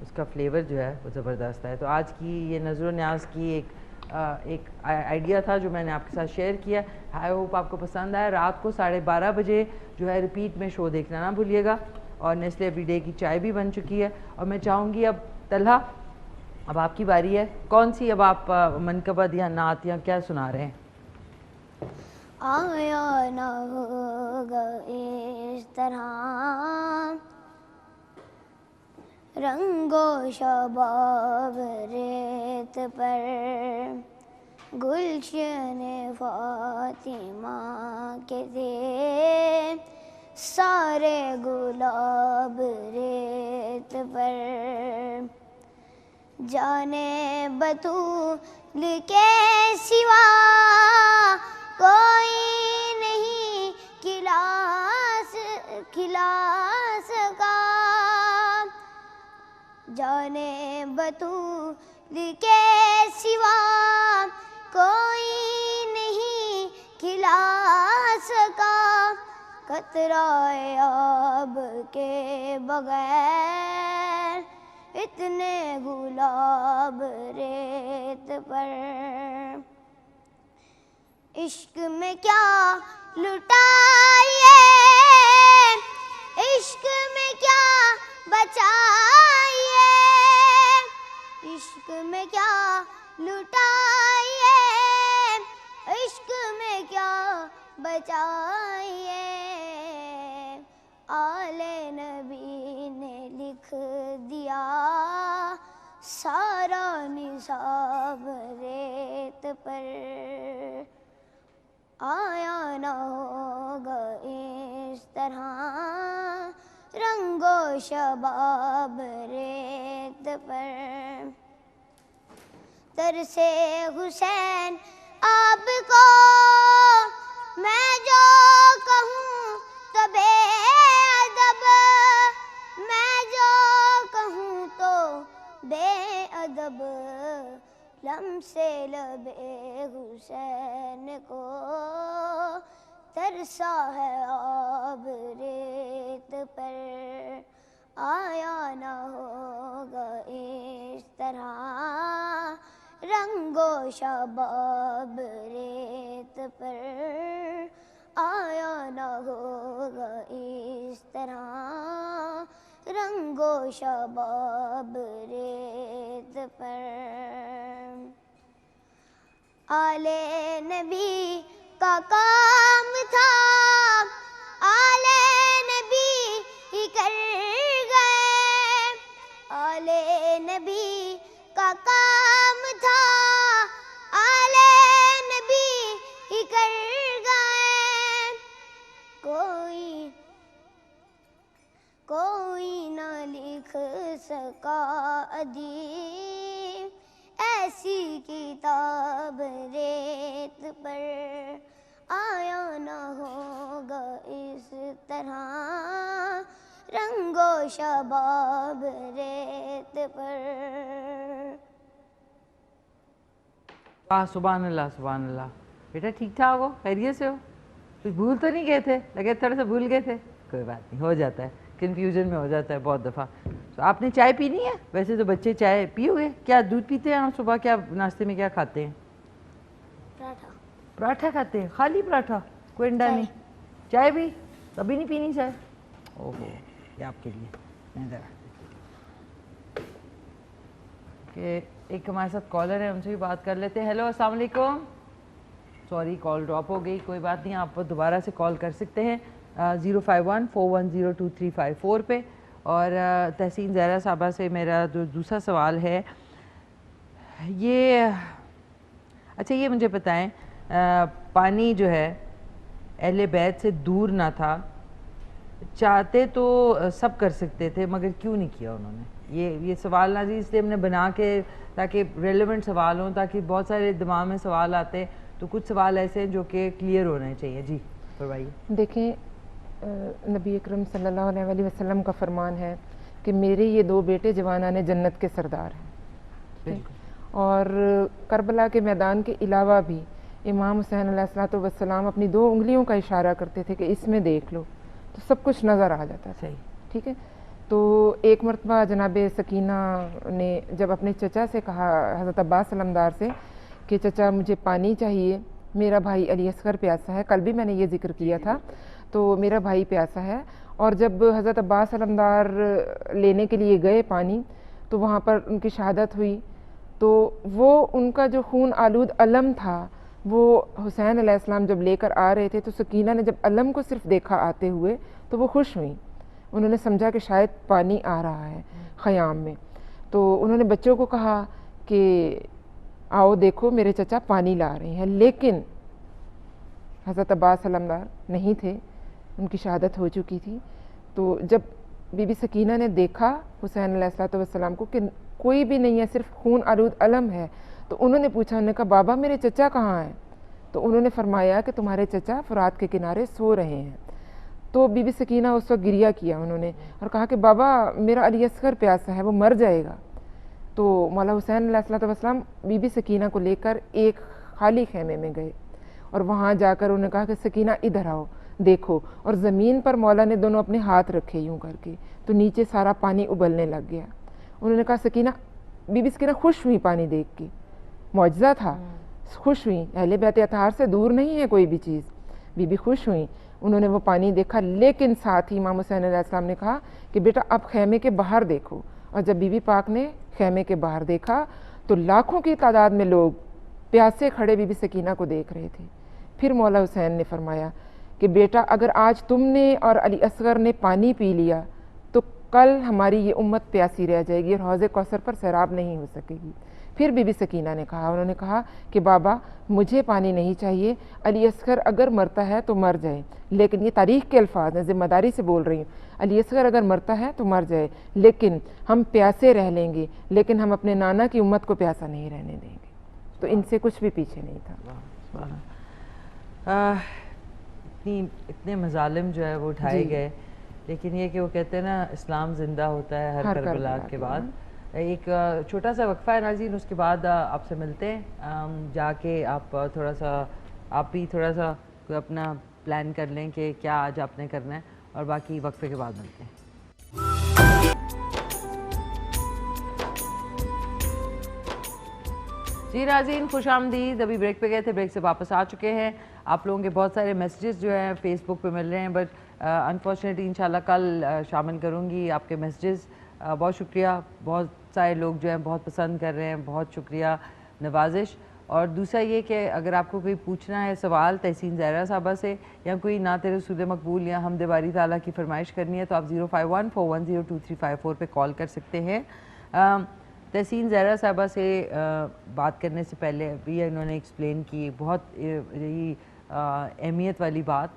اس کا فلیور جو ہے وہ زبردست ہے. تو آج کی یہ نظر و نیاز کی ایک آئیڈیا تھا جو میں نے آپ کے ساتھ شیئر کیا. آئی ہوپ آپ کو پسند آیا. رات کو 12:30 بجے جو ہے ریپیٹ میں شو دیکھنا نہ بھولیے گا. اور نیسلے ایوری ڈے کی چائے بھی بن چکی ہے. اور میں چاہوں گی اب طلحہ اب آپ کی باری ہے, کون سی اب آپ منقبت یا نعت یا کیا سنا رہے ہیں؟ آیا نہ ہوگا اس طرح رنگ و شباب ریت پر, گلشن فاطمہ کے تھے سارے گلاب ریت پر, جانے بطول کے سوا کوئی نہیں کھلا سکا, جانے بطول کے سوا کوئی نہیں کھلا سکا, قطرہ آب کے بغیر اتنے گلاب ریت پر. عشق میں کیا لٹائیے, عشق میں کیا بچائیے, عشق میں کیا لٹائیے, عشق میں کیا بچائیے. آل نبی نے لکھ دیا سارا نصاب ریت پر, آیا نہ ہوگا اس طرح رنگ و شباب ریت پر. ترسے حسین آپ کو میں جو کہوں تو بے ادب, میں جو کہوں تو بے ادب, لمسے لب حسین کو ترسا ہے آب ریت پر. آیا نہ ہوگا اس طرح رنگ و شباب ریت پر, آیا نہ ہوگا اس طرح رنگ و شباب ریت پر. آل نبی کا کام تھا آل نبی ہی کر گئے, آل نبی کا کام تھا آل نبی ہی کر گئے. کوئی نہ لکھ سکا ادیب ایسی کتاب ریت پر, آیا نہ ہوگا اس طرح رنگ و شباب ریت پر. سبحان اللہ سبحان اللہ. بیٹا ٹھیک ٹھاک ہو, خیریت سے ہو, کچھ بھول تو نہیں گئے تھے؟ لگے تھوڑا سا بھول گئے تھے. کوئی بات نہیں, ہو جاتا ہے, کنفیوژن میں ہو جاتا ہے بہت دفعہ. تو آپ نے چائے پینی ہے؟ ویسے تو بچے چائے پیو گے, کیا دودھ پیتے ہیں آپ صبح؟ کیا ناشتے میں کیا کھاتے ہیں؟ پراٹھا. پراٹھا کھاتے ہیں, خالی پراٹھا, کوئی انڈا نہیں؟ چائے بھی کبھی نہیں پینی چائے؟ اوہو, یہ آپ کے لیے کہ ایک ہمارے ساتھ کالر ہے, ان سے بھی بات کر لیتے ہیں. ہیلو السلام علیکم. سوری کال ڈراپ ہو گئی, کوئی بات نہیں, آپ دوبارہ سے کال کر سکتے ہیں 051-410-2354 پہ. اور تحسین زہرا صاحبہ سے میرا جو دوسرا سوال ہے, یہ اچھا یہ مجھے بتائیں پانی جو ہے اہل بیت سے دور نہ تھا, چاہتے تو سب کر سکتے تھے مگر کیوں نہیں کیا انہوں نے؟ یہ سوال نازی اس لیے ہم نے بنا کے تاکہ ریلیونٹ سوال ہوں, تاکہ بہت سارے دماغ میں سوال آتے تو کچھ سوال ایسے ہیں جو کہ کلیئر ہونے چاہیے. جی فرمائیے. دیکھیں نبی اکرم صلی اللہ علیہ وآلہ وسلم کا فرمان ہے کہ میرے یہ 2 بیٹے جوانان جنت کے سردار ہیں, اور کربلا کے میدان کے علاوہ بھی امام حسین علیہ السلام اپنی 2 انگلیوں کا اشارہ کرتے تھے کہ اس میں دیکھ لو, تو سب کچھ نظر آ جاتا ہے. ٹھیک ہے. تو ایک مرتبہ جناب سکینہ نے جب اپنے چچا سے کہا, حضرت عباس علمدار سے, کہ چچا مجھے پانی چاہیے, میرا بھائی علی اصغر پیاسا ہے, کل بھی میں نے یہ ذکر کیا تھا, تو میرا بھائی پیاسا ہے. اور جب حضرت عباس علمدار لینے کے لیے گئے پانی, تو وہاں پر ان کی شہادت ہوئی, تو وہ ان کا جو خون آلود علم تھا وہ حسین علیہ السلام جب لے کر آ رہے تھے, تو سکینہ نے جب علم کو صرف دیکھا آتے ہوئے تو وہ خوش ہوئیں. انہوں نے سمجھا کہ شاید پانی آ رہا ہے خیام میں, تو انہوں نے بچوں کو کہا کہ آؤ دیکھو میرے چچا پانی لا رہے ہیں. لیکن حضرت عباس علمدار نہیں تھے, ان کی شہادت ہو چکی تھی. تو جب بی بی سکینہ نے دیکھا حسین علیہ السلام کو کہ کوئی بھی نہیں ہے, صرف خون آلود علم ہے, تو انہوں نے پوچھا, انہوں نے کہا بابا میرے چچا کہاں ہیں؟ تو انہوں نے فرمایا کہ تمہارے چچا فرات کے کنارے سو رہے ہیں. تو بی بی سکینہ اس وقت گریہ کیا انہوں نے, اور کہا کہ بابا میرا علی اصغر پیاسا ہے, وہ مر جائے گا. تو مولا حسین علیہ السلام بی بی سکینہ کو لے کر ایک خالی خیمے میں گئے, اور وہاں جا کر انہوں نے کہا کہ سکینہ ادھر آؤ دیکھو, اور زمین پر مولا نے دونوں اپنے ہاتھ رکھے یوں کر کے, تو نیچے سارا پانی ابلنے لگ گیا. انہوں نے کہا سکینہ, بی بی سکینہ خوش ہوئی پانی دیکھ کے, معجزہ تھا, خوش ہوئیں. اہل بیت اطہار سے دور نہیں ہے کوئی بھی چیز. بی بی خوش ہوئیں, انہوں نے وہ پانی دیکھا. لیکن ساتھ ہی امام حسین علیہ السلام نے کہا کہ بیٹا اب خیمے کے باہر دیکھو. اور جب بی بی پاک نے خیمے کے باہر دیکھا تو لاکھوں کی تعداد میں لوگ پیاسے کھڑے بی بی سکینہ کو دیکھ رہے تھے. پھر مولا حسین نے فرمایا کہ بیٹا اگر آج تم نے اور علی اصغر نے پانی پی لیا تو کل ہماری یہ امت پیاسی رہ جائے گی اور حوض کوثر پر سیراب نہیں ہو سکے گی. پھر بی بی سکینہ نے کہا, انہوں نے کہا کہ بابا مجھے پانی نہیں چاہیے, علی اصغر اگر مرتا ہے تو مر جائے, لیکن یہ تاریخ کے الفاظ ہیں, ذمہ داری سے بول رہی ہوں, علی اصغر اگر مرتا ہے تو مر جائے, لیکن ہم پیاسے رہ لیں گے, لیکن ہم اپنے نانا کی امت کو پیاسا نہیں رہنے دیں گے. تو ان سے کچھ بھی پیچھے نہیں تھا. اتنے مظالم جو ہے وہ اٹھائے گئے, لیکن یہ کہ وہ کہتے ہیں نا اسلام زندہ ہوتا ہے ہر کربلا کے بعد. ایک چھوٹا سا وقفہ ہے ناظرین, اس کے بعد آپ سے ملتے ہیں. جا کے آپ تھوڑا سا آپ بھی تھوڑا سا اپنا پلان کر لیں کہ کیا آج آپ نے کرنا ہے, اور باقی وقفے کے بعد ملتے ہیں. جی ناظرین خوش آمدید. ابھی بریک پہ گئے تھے, بریک سے واپس آ چکے ہیں. آپ لوگوں کے بہت سارے میسیجز جو ہیں فیس بک پہ مل رہے ہیں, بٹ انفارچونیٹلی انشاءاللہ کل شامل کروں گی آپ کے میسیجز. بہت شکریہ, بہت سارے لوگ جو ہیں بہت پسند کر رہے ہیں, بہت شکریہ, نوازش. اور دوسرا یہ کہ اگر آپ کو کوئی پوچھنا ہے سوال تحسین زہرا صاحبہ سے, یا کوئی نعت رسول مقبول یا حمد باری تعالیٰ کی فرمائش کرنی ہے, تو آپ 05141022354 پہ کال کر سکتے ہیں. تحسین زہرا صاحبہ سے بات کرنے سے پہلے ابھی انہوں نے ایکسپلین کی بہت یہی اہمیت والی بات.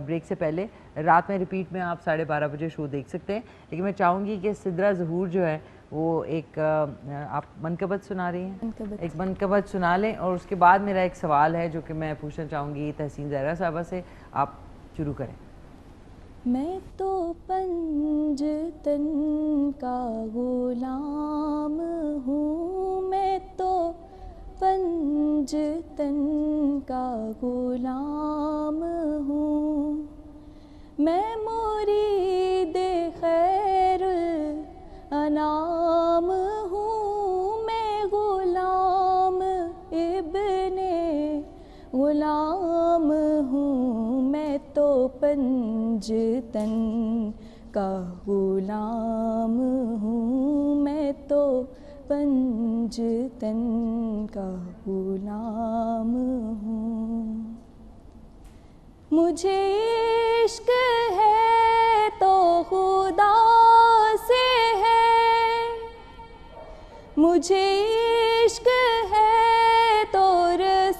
بریک سے پہلے رات میں ریپیٹ میں آپ 12:30 بجے شو دیکھ سکتے ہیں, لیکن میں چاہوں گی کہ سدرہ ظہور جو ہے وہ ایک آپ منقبت سنا رہی ہیں, ایک منقبت سنا لیں, اور اس کے بعد میرا ایک سوال ہے جو کہ میں پوچھنا چاہوں گی تحسین زہرا صاحبہ سے. آپ شروع کریں. میں تو پنجتن کا غلام ہوں, میں تو پنجتن کا غلام ہوں, میں مرید خیر الانام ہوں, میں غلام ابن غلام ہوں, میں تو پنجتن کا غلام ہوں, میں تو پنجتن کا غلام ہوں. مجھے عشق ہے تو خدا سے ہے, مجھے عشق ہے تو رسول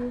you.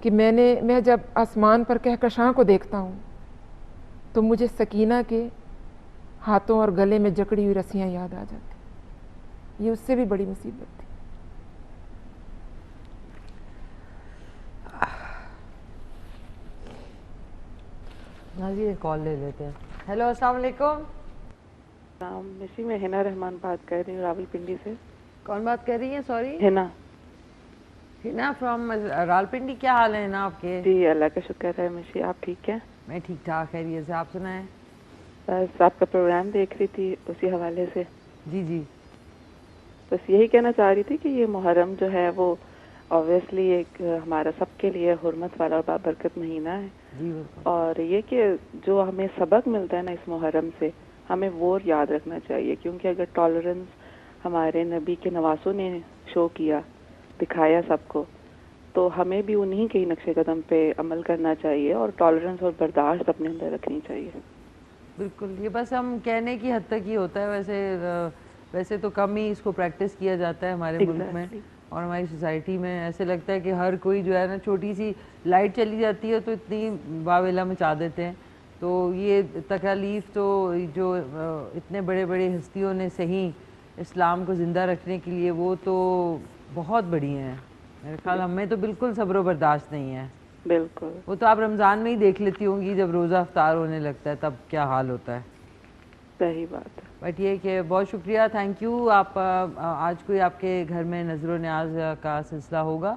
کہ میں جب آسمان پر کہکشاں کو دیکھتا ہوں تو مجھے سکینہ کے ہاتھوں اور گلے میں جکڑی ہوئی رسیاں یاد آ جاتی. یہ اس سے بھی بڑی مصیبت تھی. جی کال لے لیتے ہیں. ہیلو السلام علیکم. مسی میں ہنا رحمان بات کر رہی ہوں راولپنڈی سے. کون بات کر رہی ہیں؟ سوری. ہنا فرام راولپنڈی. کیا حال ہے ہنا آپ کے؟ جی اللہ کا شکر ہے مسی. آپ ٹھیک ہیں؟ میں ٹھیک ٹھاک. خیریت سے. آپ سنائیں؟ بس آپ کا پروگرام دیکھ رہی تھی اسی حوالے سے. جی جی. بس یہی کہنا چاہ رہی تھی کہ یہ محرم جو ہے وہ اوبویسلی ایک ہمارا سب کے لیے حرمت والا اور بابرکت مہینہ ہے. جی اور یہ کہ جو ہمیں سبق ملتا ہے نا اس محرم سے ہمیں وہ یاد رکھنا چاہیے. کیونکہ اگر ٹالرنس ہمارے نبی کے نواسوں نے شو کیا، دکھایا سب کو، تو ہمیں بھی انہی کے نقش قدم پہ عمل کرنا چاہیے اور ٹالرنس اور برداشت اپنے اندر رکھنی چاہیے. بالکل. یہ بس ہم کہنے کی حد تک ہی ہوتا ہے. ویسے تو کم ہی اس کو پریکٹس کیا جاتا ہے ہمارے ملک میں اور ہماری سوسائٹی میں. ایسے لگتا ہے کہ ہر کوئی جو ہے نا چھوٹی سی لائٹ چلی جاتی ہے تو اتنی واویلا مچا دیتے ہیں. تو یہ تکالیف تو جو اتنے بڑے بڑے ہستیوں نے سہی اسلام کو زندہ رکھنے کے لیے، وہ تو بہت بڑی ہیں. میرے خیال ہمیں تو بالکل صبر و برداشت نہیں ہے. بالکل. وہ تو آپ رمضان میں ہی دیکھ لیتی ہوں گی جب روزہ افطار ہونے لگتا ہے تب کیا حال ہوتا ہے. صحیح بات ہے. بٹ یہ کہ بہت شکریہ. Thank you. آپ آج کوئی آپ کے گھر میں نظر و نیاز کا سلسلہ ہوگا؟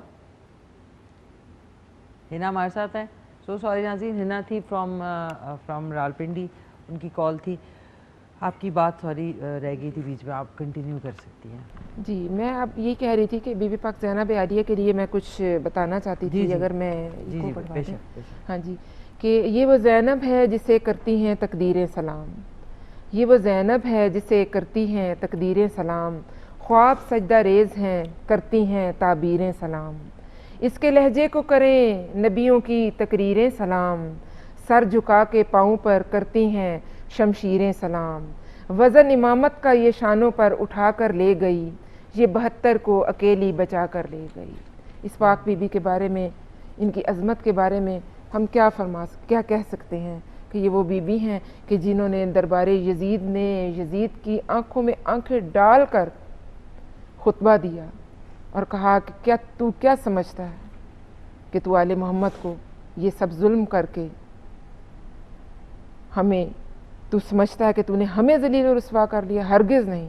ہنا ہمارے ساتھ ہیں. سو سوری ناظرین، ہنا تھی فرام راولپنڈی. ان کی کال تھی. آپ کی بات سوری رہ گئی تھی بیچ میں. آپ کنٹینیو کر سکتی ہیں. جی میں اب یہ کہہ رہی تھی کہ بی بی پاک زینب عالیہ کے لیے میں کچھ بتانا چاہتی تھی. اگر میں اس کو پڑھوا دیں. ہاں جی. کہ یہ وہ زینب ہے جسے کرتی ہیں تقدیریں سلام. یہ وہ زینب ہے جسے کرتی ہیں تقدیریں سلام. خواب سجدہ ریز ہیں کرتی ہیں تعبیریں سلام. اس کے لہجے کو کریں نبیوں کی تقریریں سلام. سر جھکا کے پاؤں پر کرتی ہیں شمشیریں سلام. وزن امامت کا یہ شانوں پر اٹھا کر لے گئی. یہ 72 کو اکیلی بچا کر لے گئی. اس پاک بی بی کے بارے میں، ان کی عظمت کے بارے میں ہم کیا کہہ سکتے ہیں کہ یہ وہ بی بی ہیں کہ جنہوں نے دربار یزید کی آنکھوں میں آنکھیں ڈال کر خطبہ دیا اور کہا کہ تو کیا سمجھتا ہے کہ تو آل محمد کو یہ سب ظلم کر کے تو سمجھتا ہے کہ تو نے ہمیں ذلیل و رسوا کر لیا؟ ہرگز نہیں.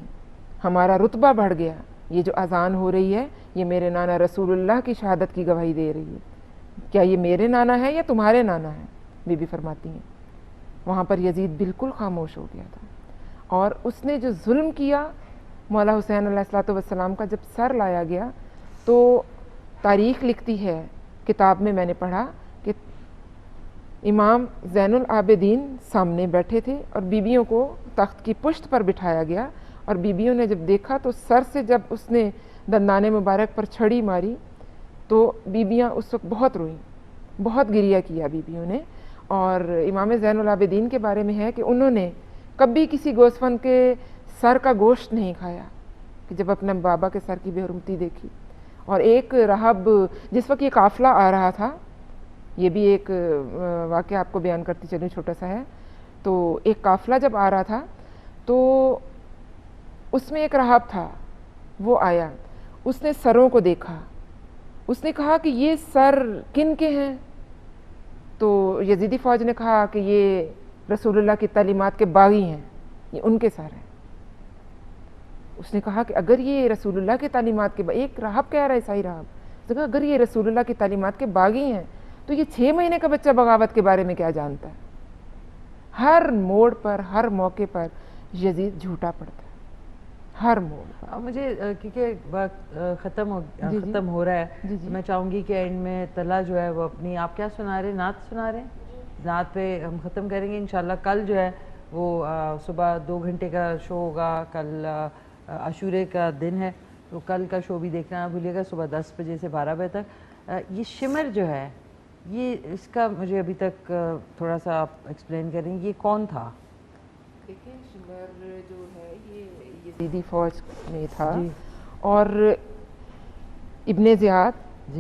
ہمارا رتبہ بڑھ گیا. یہ جو اذان ہو رہی ہے یہ میرے نانا رسول اللہ کی شہادت کی گواہی دے رہی ہے. کیا یہ میرے نانا ہے یا تمہارے نانا ہے؟ بی بی فرماتی ہیں. وہاں پر یزید بالکل خاموش ہو گیا تھا اور اس نے جو ظلم کیا، مولا حسین علیہ الصلوۃ والسلام کا جب سر لایا گیا تو تاریخ لکھتی ہے، کتاب میں نے پڑھا کہ امام زین العابدین سامنے بیٹھے تھے اور بیبیوں کو تخت کی پشت پر بٹھایا گیا اور بیبیوں نے جب دیکھا تو سر سے جب اس نے دندان مبارک پر چھڑی ماری تو بیبیاں اس وقت بہت روئیں، بہت گریہ کیا بیبیوں نے. اور امام زین العابدین کے بارے میں ہے کہ انہوں نے کبھی کسی گوسفند کے سر کا گوشت نہیں کھایا کہ جب اپنے بابا کے سر کی بے حرمتی دیکھی. اور ایک راہب، جس وقت یہ قافلہ آ رہا تھا، یہ بھی ایک واقعہ آپ کو بیان کرتی چلوں، چھوٹا سا ہے. تو ایک قافلہ جب آ رہا تھا تو اس میں ایک راہب تھا، وہ آیا، اس نے سروں کو دیکھا، اس نے کہا کہ یہ سر کن کے ہیں؟ تو یزیدی فوج نے کہا کہ یہ رسول اللہ کی تعلیمات کے باغی ہیں، یہ ان کے سر ہیں. اس نے کہا کہ اگر یہ رسول اللہ کی تعلیمات کے ایک راہب کہہ رہا ہے، عیسائی راہب، اس نے کہا اگر یہ رسول اللہ کی تعلیمات کے باغی ہیں تو یہ 6 مہینے کا بچہ بغاوت کے بارے میں کیا جانتا ہے؟ ہر موڑ پر، ہر موقع پر یزید جھوٹا پڑتا ہے، ہر موڑ پر. مجھے کیونکہ وقت ختم ہو رہا ہے، میں چاہوں گی کہ اینڈ میں طلحہ جو ہے وہ اپنی، آپ کیا سنا رہے ہیں؟ نعت سنا رہے ہیں؟ نعت پہ ہم ختم کریں گے انشاءاللہ. کل جو ہے وہ صبح 2 گھنٹے کا شو ہوگا. کل عاشورے کا دن ہے تو کل کا شو بھی دیکھنا نہ بھولیے گا، صبح 10 بجے سے 12 بجے تک. یہ شمر جو ہے، یہ اس کا مجھے ابھی تک تھوڑا سا آپ ایکسپلین کریں، یہ کون تھا؟ دیکھیں شمر جو ہے یہ یزیدی فوج میں تھا اور ابن زیاد،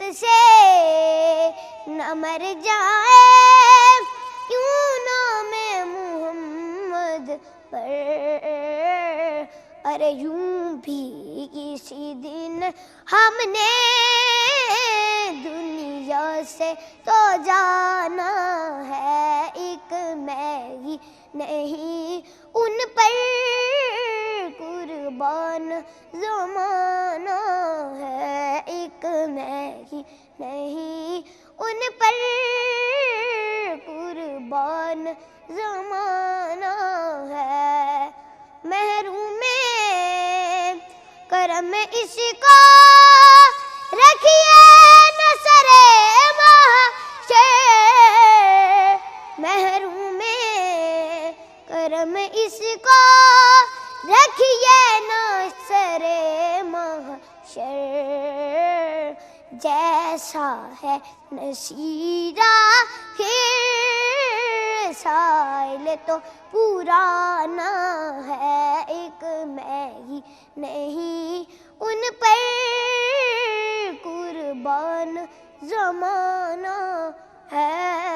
غفلت سے نہ مر جائے کیوں نام محمد پر. ارے یوں بھی کسی دن ہم نے دنیا سے تو جانا ہے, ایک میں ہی نہیں ان پر قربان زمانہ ہے, ایک میں ہی نہیں ان پر قربان زمانہ ہے. محروم کرم اس کو رکھیے نہ سرے محشر, محروم کرم اس کو رکھیے نہ سرے محشر. جیسا ہے نصیرہ خیر سائل تو پرانا ہے, ایک میں ہی نہیں ان پر قربان زمانہ ہے.